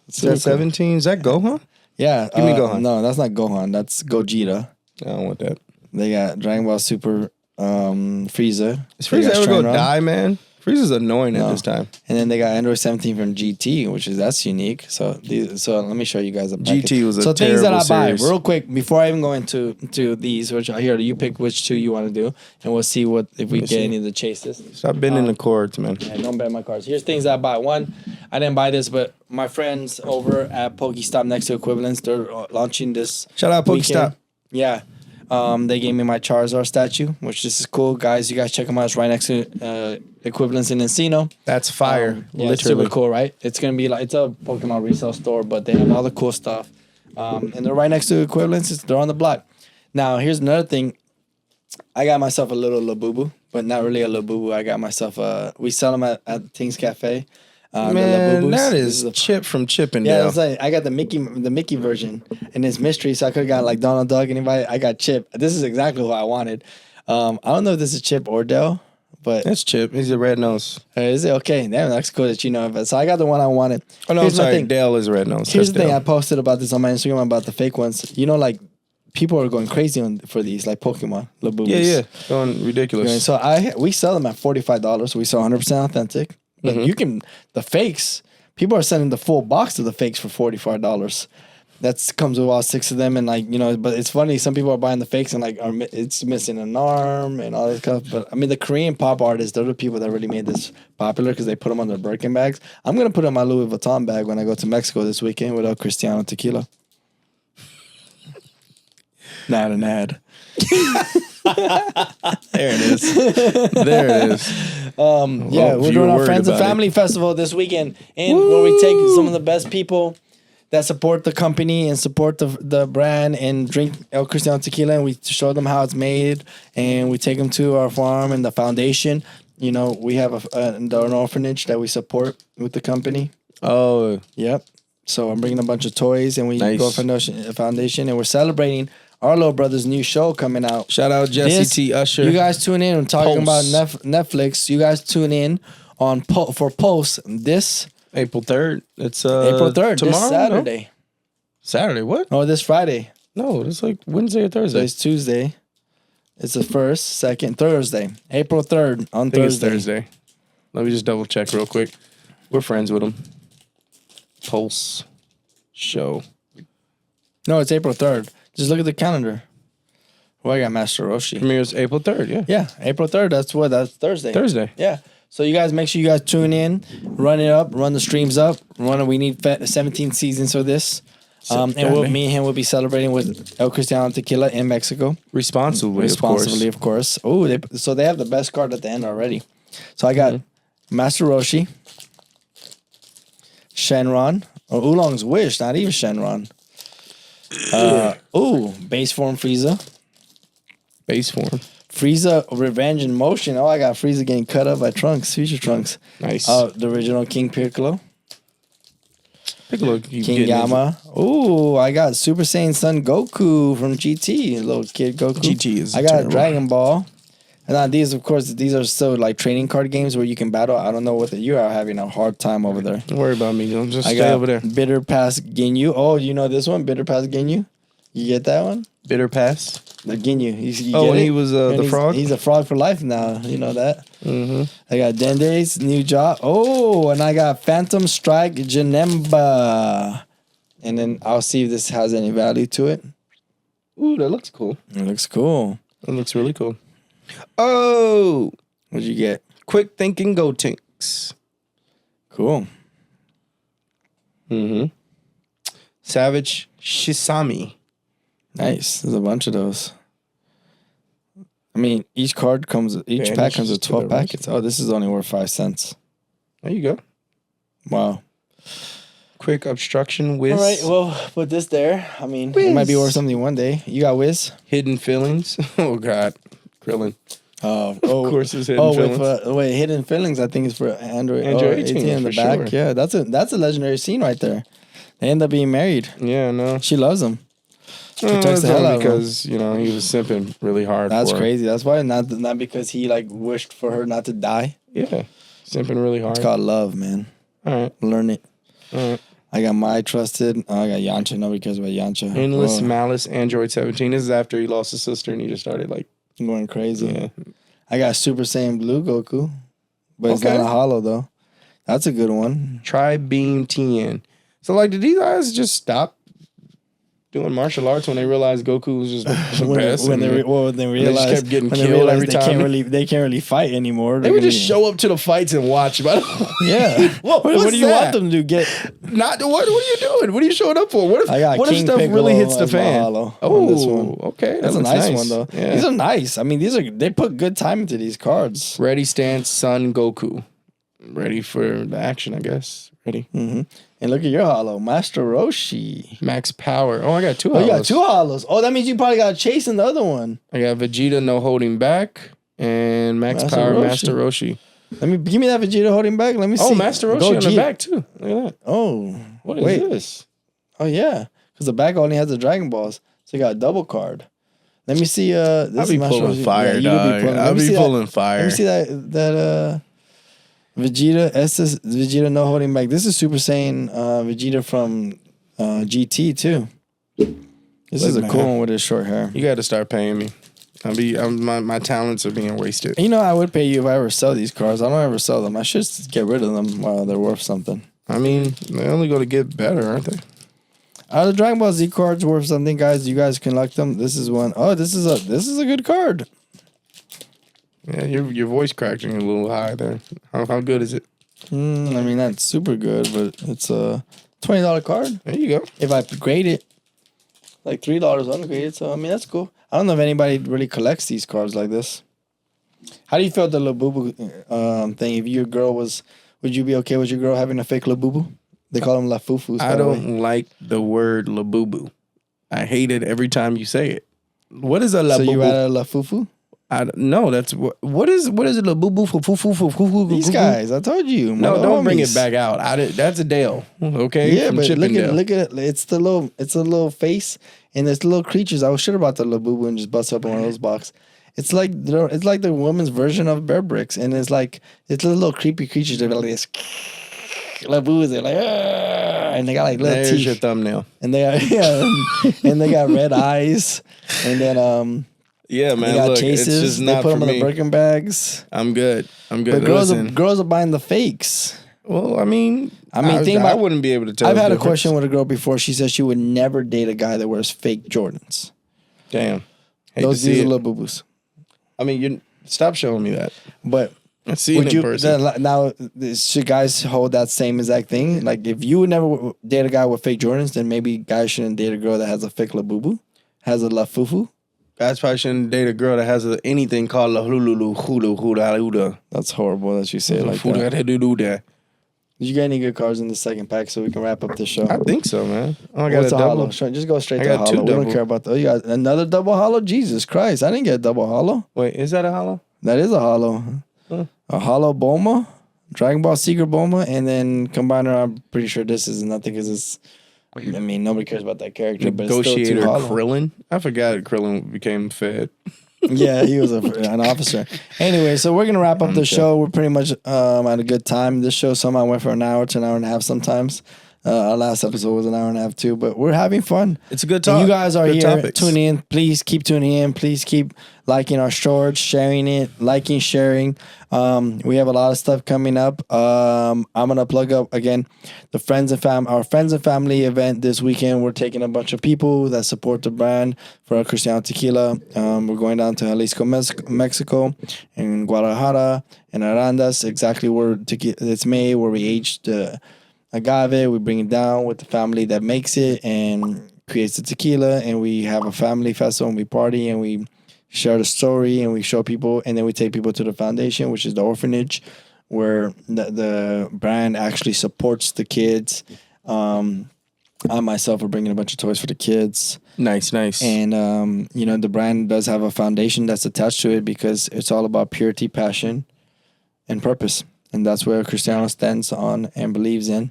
Speaker 2: Is that 17? Is that Gohan?
Speaker 1: Yeah.
Speaker 2: Give me Gohan.
Speaker 1: No, that's not Gohan. That's Gogeta.
Speaker 2: I don't want that.
Speaker 1: They got Dragon Ball Super Frieza.
Speaker 2: Is Frieza ever going to die, man? Frieza's annoying at this time.
Speaker 1: And then they got Android 17 from GT, that's unique. So let me show you guys a packet.
Speaker 2: GT was a
Speaker 1: so
Speaker 2: terrible
Speaker 1: things that I
Speaker 2: series.
Speaker 1: buy real quick before I even go into these. Which here you pick which two you want to do, and we'll see if we get any of the chases.
Speaker 2: Stop bending the cords, man.
Speaker 1: Yeah, don't bend my cards. Here's things I buy. One, I didn't buy this, but my friends over at Pokestop next to Equivalence, they're launching this.
Speaker 2: Shout out Pokestop.
Speaker 1: Yeah. They gave me my Charizard statue, which this is cool, guys. You guys check them out. It's right next to Equivalence in Encino.
Speaker 2: That's fire.
Speaker 1: Yeah, it's super cool, right? It's gonna be like it's a Pokemon resale store, but they have all the cool stuff. And they're right next to Equivalence. They're on the block. Now, here's another thing. I got myself a little Labubu, but not really a Labubu. I got myself we sell them at Things Cafe.
Speaker 2: Man, that is Chip from Chippendale.
Speaker 1: Yeah, it's like I got the Mickey version, and it's mystery, so I could have got like Donald Duck. Anybody? I got Chip. This is exactly what I wanted. I don't know if this is Chip or Dell, but
Speaker 2: that's Chip. He's a red nose.
Speaker 1: Is it okay? Damn, that's cool that you know of it. So I got the one I wanted.
Speaker 2: Oh no,
Speaker 1: Here's
Speaker 2: I'm sorry. Dale is a red nose.
Speaker 1: Here's the thing. I posted about this on my Instagram about the fake ones. Like people are going crazy for these, like Pokemon Labubus.
Speaker 2: Yeah, going ridiculous.
Speaker 1: So we sell them at $45. We sell 100% authentic. But the fakes, people are sending the full box of the fakes for $45. That comes with all 6 of them, and but it's funny. Some people are buying the fakes and it's missing an arm and all this stuff. But I mean, the Korean pop artists, they're the people that really made this popular because they put them on their Birkin bags. I'm gonna put it in my Louis Vuitton bag when I go to Mexico this weekend with El Cristiano tequila. Not an ad.
Speaker 2: There it is. There it is.
Speaker 1: We're doing our Friends and Family Festival this weekend, and where we take some of the best people that support the company and support the brand and drink El Cristiano tequila, and we show them how it's made, and we take them to our farm and the foundation. We have an orphanage that we support with the company.
Speaker 2: Oh,
Speaker 1: yep. So I'm bringing a bunch of toys, and we go to foundation, and we're celebrating our little brother's new show coming out.
Speaker 2: Shout out Jesse T. Usher.
Speaker 1: You guys tune in. I'm talking about Netflix. You guys tune in for Pulse this
Speaker 2: April 3rd. It's
Speaker 1: April 3rd.
Speaker 2: Tomorrow?
Speaker 1: This Saturday.
Speaker 2: No? Saturday? What?
Speaker 1: Oh, this Friday.
Speaker 2: No, it's like Wednesday or Thursday.
Speaker 1: So it's Tuesday. It's the 1st, 2nd, Thursday. April 3rd on Thursday.
Speaker 2: It's Thursday. Let me just double check real quick. We're friends with them. Pulse show.
Speaker 1: No, it's April 3rd. Just look at the calendar. Well, I got Master Roshi.
Speaker 2: Premieres April 3rd, yeah.
Speaker 1: Yeah, April 3rd. That's Thursday.
Speaker 2: Thursday.
Speaker 1: Yeah. So you guys make sure you guys tune in, run it up, run the streams up. We need 17 seasons for this. And me and him will be celebrating with El Cristiano Tequila in Mexico.
Speaker 2: Responsibly,
Speaker 1: of course. Oh, they have the best card at the end already. So I got Master Roshi, Shenron, or Oolong's Wish, not even Shenron. Base form Frieza.
Speaker 2: Base form.
Speaker 1: Frieza Revenge in Motion. Oh, I got Frieza getting cut up by Trunks, Future Trunks.
Speaker 2: Nice.
Speaker 1: The original King Piccolo.
Speaker 2: King
Speaker 1: Gamma. Oh, I got Super Saiyan Son Goku from GT. Little kid Goku.
Speaker 2: GT is
Speaker 1: I got
Speaker 2: terrible.
Speaker 1: Dragon Ball. And these, of course, these are still like trading card games where you can battle. I don't know what you are having a hard time over there.
Speaker 2: Don't worry about me. I got
Speaker 1: over there. Bitter Pass Ginyu. Oh, you know this one? Bitter Pass Ginyu? You get that one?
Speaker 2: Bitter pass.
Speaker 1: The Ginyu. You
Speaker 2: Oh,
Speaker 1: get
Speaker 2: when
Speaker 1: it?
Speaker 2: he was
Speaker 1: And
Speaker 2: the frog?
Speaker 1: He's a frog for life now. You know that?
Speaker 2: Mm-hmm.
Speaker 1: I got Dende's new job. Oh, and I got Phantom Strike Janemba. And then I'll see if this has any value to it.
Speaker 2: Ooh, that looks cool.
Speaker 1: It looks cool.
Speaker 2: That looks really cool. Oh,
Speaker 1: What'd you get?
Speaker 2: quick thinking Go Tinks.
Speaker 1: Cool.
Speaker 2: Mm-hmm. Savage Shisami.
Speaker 1: Nice. There's a bunch of those. I mean, each pack comes with 12 packets. Oh, this is only worth 5 cents.
Speaker 2: There you go.
Speaker 1: Wow.
Speaker 2: Quick obstruction whiz.
Speaker 1: All right, well, put this there. I mean, it might be worth something one day. You got whiz?
Speaker 2: Hidden feelings. Oh God, Krillin.
Speaker 1: Oh,
Speaker 2: Of course, it's hidden feelings.
Speaker 1: Wait, hidden feelings. I think is for Android
Speaker 2: 18
Speaker 1: in the
Speaker 2: for
Speaker 1: back.
Speaker 2: sure.
Speaker 1: Yeah, that's a legendary scene right there. They end up being married.
Speaker 2: Yeah, no.
Speaker 1: She loves him. Protects
Speaker 2: That's
Speaker 1: the hell out of him.
Speaker 2: because he was simping really hard.
Speaker 1: That's
Speaker 2: for her.
Speaker 1: crazy. That's why not because he like wished for her not to die.
Speaker 2: Yeah, simping really hard.
Speaker 1: It's called love, man.
Speaker 2: All right,
Speaker 1: Learn it.
Speaker 2: all right.
Speaker 1: I got my trusted. I got Yancha. Nobody cares about Yancha.
Speaker 2: Endless Malice Android 17. This is after he lost his sister and he just started like
Speaker 1: Going crazy.
Speaker 2: yeah.
Speaker 1: I got Super Saiyan Blue Goku, but it's
Speaker 2: Okay.
Speaker 1: not a hollow though. That's a good one.
Speaker 2: Tri-Beam TN. So like, did these guys just stop doing martial arts when they realized Goku was just the best?
Speaker 1: when they realized
Speaker 2: just kept getting
Speaker 1: when they
Speaker 2: killed
Speaker 1: realized
Speaker 2: every
Speaker 1: they
Speaker 2: time.
Speaker 1: They can't really fight anymore.
Speaker 2: They would just show up to the fights and watch. But
Speaker 1: Yeah. what
Speaker 2: what's
Speaker 1: do you
Speaker 2: that?
Speaker 1: want them to do? Get
Speaker 2: What are you doing? What are you showing up for? What if
Speaker 1: I got
Speaker 2: what if
Speaker 1: King
Speaker 2: stuff
Speaker 1: Piccolo
Speaker 2: really hits the
Speaker 1: as my
Speaker 2: fan?
Speaker 1: hollow
Speaker 2: Oh,
Speaker 1: on this one.
Speaker 2: okay.
Speaker 1: That's a
Speaker 2: looks
Speaker 1: nice one though.
Speaker 2: Yeah.
Speaker 1: These are nice. I mean, they put good time into these cards.
Speaker 2: Ready, stance, Son Goku. Ready for the action, I guess. Ready.
Speaker 1: Mm-hmm. And look at your hollow, Master Roshi.
Speaker 2: Max power. Oh, I got two
Speaker 1: Oh, you got
Speaker 2: hollows.
Speaker 1: 2 hollows. Oh, that means you probably got chasing the other one.
Speaker 2: I got Vegeta, no holding back, and Max
Speaker 1: Master
Speaker 2: power,
Speaker 1: Roshi.
Speaker 2: Master Roshi.
Speaker 1: Give me that Vegeta holding back. Let me see.
Speaker 2: Oh, Master Roshi on the back too. Look at that.
Speaker 1: Oh,
Speaker 2: What is
Speaker 1: wait.
Speaker 2: this?
Speaker 1: Oh yeah, because the back only has the Dragon Balls, so you got a double card. Let me see. This
Speaker 2: I'll be
Speaker 1: is Master
Speaker 2: pulling
Speaker 1: Roshi.
Speaker 2: fire,
Speaker 1: Yeah, you
Speaker 2: dog.
Speaker 1: would be pulling.
Speaker 2: I'll
Speaker 1: Let me
Speaker 2: be
Speaker 1: see
Speaker 2: pulling
Speaker 1: that.
Speaker 2: fire.
Speaker 1: Let me see that Vegeta SS Vegeta no holding back. This is Super Saiyan Vegeta from GT too. This is a cool one with his short hair.
Speaker 2: You got to start paying me. My talents are being wasted.
Speaker 1: You know, I would pay you if I ever sell these cars. I don't ever sell them. I should get rid of them while they're worth something.
Speaker 2: I mean, they're only going to get better, aren't they?
Speaker 1: Are the Dragon Ball Z cards worth something, guys? You guys can collect them. This is one. Oh, this is a good card.
Speaker 2: Yeah, your voice cracking a little high there. How good is it?
Speaker 1: I mean, not super good, but it's a $20 card.
Speaker 2: There you go.
Speaker 1: If I grade it, like $3 ungraded. So I mean, that's cool. I don't know if anybody really collects these cards like this. How do you feel the Labubu thing? If your girl would you be okay with your girl having a fake Labubu? They call them Lafufus.
Speaker 2: I don't like the word labubu. I hate it every time you say it. What is a labubu?
Speaker 1: So you had a Lafufu?
Speaker 2: No, that's what is a labubu for fufu?
Speaker 1: These guys, I told you.
Speaker 2: No, don't bring it
Speaker 1: homies.
Speaker 2: back out. That's a Dale. Okay.
Speaker 1: Yeah,
Speaker 2: From
Speaker 1: but
Speaker 2: Chippendale.
Speaker 1: look at it. It's a little face, and there's little creatures. I was sure about the Labubu and just bust up in one of those boxes. It's like the woman's version of Bear Bricks, and it's little creepy creatures. They're like this. Labubus, they're like, and they got like little
Speaker 2: There's
Speaker 1: teeth.
Speaker 2: your thumbnail.
Speaker 1: And they and they got red eyes, and then
Speaker 2: Yeah,
Speaker 1: they
Speaker 2: man.
Speaker 1: got
Speaker 2: Look,
Speaker 1: chases.
Speaker 2: it's just
Speaker 1: They
Speaker 2: not
Speaker 1: put
Speaker 2: for
Speaker 1: them in
Speaker 2: me.
Speaker 1: the Birkin bags.
Speaker 2: I'm good.
Speaker 1: But girls are buying the fakes.
Speaker 2: Well, I mean,
Speaker 1: think
Speaker 2: I
Speaker 1: about.
Speaker 2: wouldn't be able to tell.
Speaker 1: I've
Speaker 2: the
Speaker 1: had a
Speaker 2: difference.
Speaker 1: question with a girl before. She said she would never date a guy that wears fake Jordans.
Speaker 2: Damn. Hate
Speaker 1: These
Speaker 2: to see
Speaker 1: are
Speaker 2: it.
Speaker 1: little boo boos.
Speaker 2: I mean, stop showing me that.
Speaker 1: But
Speaker 2: I see it in person.
Speaker 1: now should guys hold that same exact thing? Like if you would never date a guy with fake Jordans, then maybe guys shouldn't date a girl that has a fake Labubu, has a Lafufu.
Speaker 2: Guys probably shouldn't date a girl that has anything called la hululu hula hula hula.
Speaker 1: That's horrible that you say it like that.
Speaker 2: that.
Speaker 1: Did you get any good cards in the second pack so we can wrap up the show?
Speaker 2: I think so, man. Oh, I got
Speaker 1: What's
Speaker 2: a
Speaker 1: a
Speaker 2: double.
Speaker 1: hollow? Just go straight
Speaker 2: I
Speaker 1: to
Speaker 2: got
Speaker 1: hollow.
Speaker 2: two
Speaker 1: We don't
Speaker 2: double.
Speaker 1: care about that. You got another double hollow? Jesus Christ. I didn't get a double hollow.
Speaker 2: Wait, is that a hollow?
Speaker 1: That is a hollow.
Speaker 2: Huh.
Speaker 1: A hollow Bulma, Dragon Ball Secret Bulma, and then Combiner. I'm pretty sure this is nothing because it's. I mean, nobody cares about that character, but it's still
Speaker 2: Negotiator
Speaker 1: too hollow.
Speaker 2: Krillin. I forgot Krillin became Fed.
Speaker 1: Yeah, he was an officer. Anyway, so we're gonna wrap up the show. We're pretty much at a good time. This show somehow went for an hour to an hour and a half sometimes. Our last episode was an hour and a half too, but we're having fun.
Speaker 2: It's a good
Speaker 1: And
Speaker 2: talk.
Speaker 1: you guys are
Speaker 2: Good
Speaker 1: here.
Speaker 2: topics.
Speaker 1: Tune in. Please keep tuning in. Please keep liking our shorts, sharing it, liking, sharing. We have a lot of stuff coming up. I'm gonna plug up again our friends and family event this weekend. We're taking a bunch of people that support the brand for our Cristiano Tequila. We're going down to Jalisco, Mexico, and Guadalajara and Arandas, exactly where it's made, where we aged the agave. We bring it down with the family that makes it and creates the tequila, and we have a family festival and we party and we share the story and we show people, and then we take people to the foundation, which is the orphanage, where the brand actually supports the kids. I myself are bringing a bunch of toys for the kids.
Speaker 2: Nice.
Speaker 1: And, the brand does have a foundation that's attached to it because it's all about purity, passion, and purpose. And that's where Cristiano stands on and believes in.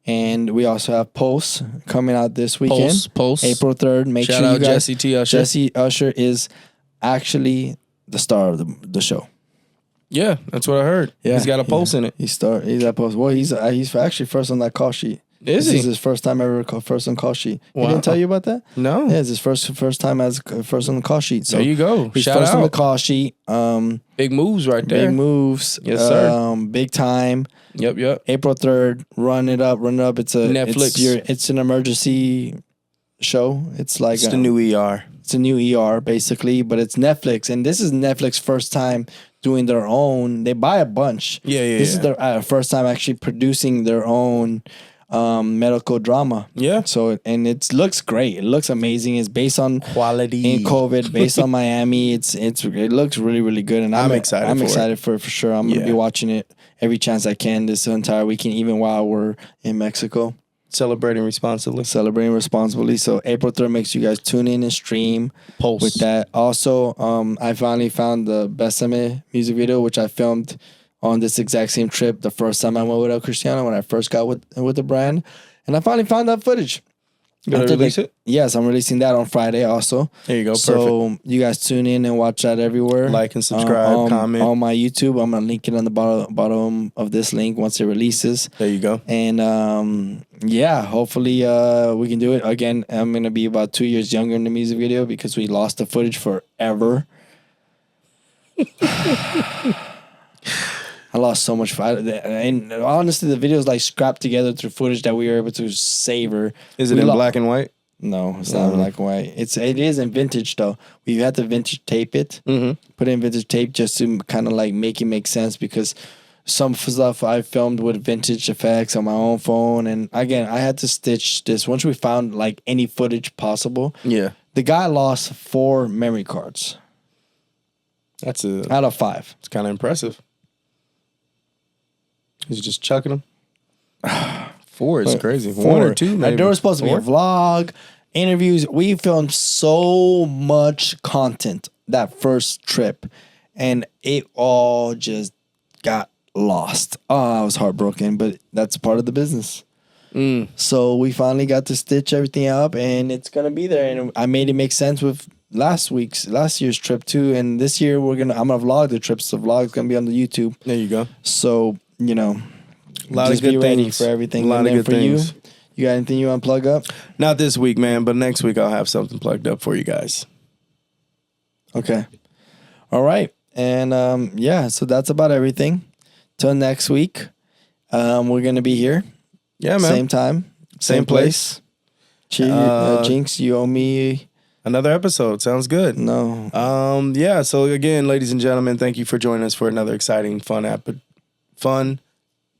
Speaker 1: And we also have Pulse coming out this weekend.
Speaker 2: Pulse.
Speaker 1: April 3rd. Make
Speaker 2: Shout
Speaker 1: sure you
Speaker 2: out
Speaker 1: guys...
Speaker 2: Jesse T. Usher.
Speaker 1: Jesse Usher is actually the star of the show.
Speaker 2: Yeah, that's what I heard.
Speaker 1: Yeah,
Speaker 2: He's got a pulse in it.
Speaker 1: He's at Pulse. Well, he's actually first on that call sheet.
Speaker 2: Is
Speaker 1: This
Speaker 2: he?
Speaker 1: is his first time ever first on call sheet. He
Speaker 2: Wow.
Speaker 1: didn't tell you about that?
Speaker 2: No.
Speaker 1: Yeah, it's his first time as first on the call sheet. So
Speaker 2: There you go.
Speaker 1: he's
Speaker 2: Shout
Speaker 1: first on the
Speaker 2: out.
Speaker 1: call sheet.
Speaker 2: Big moves right there.
Speaker 1: Big moves.
Speaker 2: Yes, sir.
Speaker 1: Big time.
Speaker 2: Yep.
Speaker 1: April 3rd. Run it up. It's a
Speaker 2: Netflix.
Speaker 1: It's an emergency show. It's like
Speaker 2: It's the new ER.
Speaker 1: It's a new ER basically, but it's Netflix, and this is Netflix first time doing their own. They buy a bunch.
Speaker 2: Yeah.
Speaker 1: This is their first time actually producing their own medical drama.
Speaker 2: Yeah.
Speaker 1: So it looks great. It looks amazing. It's based on
Speaker 2: Quality.
Speaker 1: in COVID, based on Miami. It looks really, really good, and I'm
Speaker 2: excited.
Speaker 1: I'm
Speaker 2: for
Speaker 1: excited
Speaker 2: it.
Speaker 1: for it for sure. I'm gonna be watching it every chance I can this entire weekend, even while we're in Mexico.
Speaker 2: Celebrating responsibly.
Speaker 1: Celebrating responsibly. So April 3rd, makes you guys tune in and stream
Speaker 2: Pulse.
Speaker 1: with that. Also, I finally found the Besame music video, which I filmed on this exact same trip the first time I went with El Cristiano when I first got with the brand. And I finally found that footage.
Speaker 2: You gonna release it?
Speaker 1: Yes, I'm releasing that on Friday also.
Speaker 2: There you go. Perfect.
Speaker 1: So you guys tune in and watch that everywhere.
Speaker 2: Like and subscribe, comment.
Speaker 1: On my YouTube. I'm going to link it on the bottom of this link once it releases.
Speaker 2: There you go.
Speaker 1: And hopefully we can do it. Again, I'm going to be about 2 years younger in the music video because we lost the footage forever. I lost so much. And honestly, the video is like scrapped together through footage that we were able to savor.
Speaker 2: Is it in black and white?
Speaker 1: No, it's not black and white. It is in vintage though. We had to vintage tape it. Put in vintage tape just to kind of like make it make sense because some stuff I filmed with vintage effects on my own phone, and again I had to stitch this. Once we found like any footage possible, the guy lost 4 memory cards.
Speaker 2: That's
Speaker 1: out of 5.
Speaker 2: It's kind of impressive. He's just chucking them. 4 is crazy.
Speaker 1: 4
Speaker 2: 1 or 2, maybe.
Speaker 1: There was supposed to be a vlog, interviews. We filmed so much content that first trip, and it all just got lost. Oh, I was heartbroken, but that's part of the business. So we finally got to stitch everything up, and it's gonna be there. And I made it make sense with last year's trip too. And this year I'm gonna vlog the trips. The vlog's gonna be on the YouTube.
Speaker 2: There you go.
Speaker 1: So a
Speaker 2: lot of good
Speaker 1: be ready
Speaker 2: things
Speaker 1: for everything.
Speaker 2: A lot of good things.
Speaker 1: You got anything you want to plug up?
Speaker 2: Not this week, man, but next week I'll have something plugged up for you guys.
Speaker 1: Okay. All right. And so that's about everything. Till next week. We're gonna be here.
Speaker 2: Yeah, man.
Speaker 1: Same time. Same place. Jinx, you owe me
Speaker 2: another episode. Sounds good.
Speaker 1: No.
Speaker 2: So again, ladies and gentlemen, thank you for joining us for another exciting, fun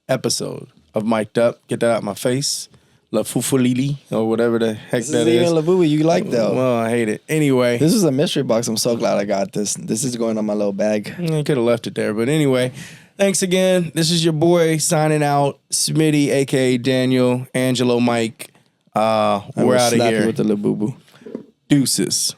Speaker 2: episode of Mic'd Up. Get that out my face. La Fufulili, or whatever the heck
Speaker 1: This
Speaker 2: that
Speaker 1: is
Speaker 2: is.
Speaker 1: even Labubu you like though.
Speaker 2: Well, I hate it. Anyway.
Speaker 1: This is a mystery box. I'm so glad I got this. This is going on my little bag.
Speaker 2: I could have left it there. But anyway, thanks again. This is your boy signing out. Smitty, a.k.a. Daniel, Angelo, Mike. We're out of here.
Speaker 1: With the Labubu.
Speaker 2: Deuces.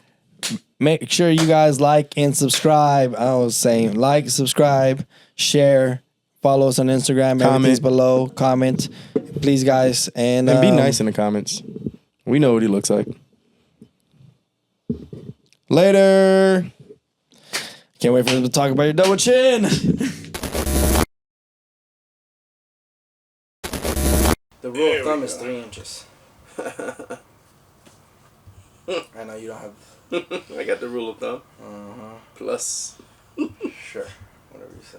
Speaker 1: Make sure you guys like and subscribe. I was saying like, subscribe, share, follow us on Instagram. Everything's below. Comment, please, guys. And
Speaker 2: be nice in the comments. We know what he looks like. Later.
Speaker 1: Can't wait for them to talk about your double chin. The rule
Speaker 2: There
Speaker 1: of thumb
Speaker 2: we
Speaker 1: is
Speaker 2: go.
Speaker 1: 3 inches. I know you don't have.
Speaker 2: I got the rule of thumb.
Speaker 1: Uh huh.
Speaker 2: Plus.
Speaker 1: Sure. Whatever you say.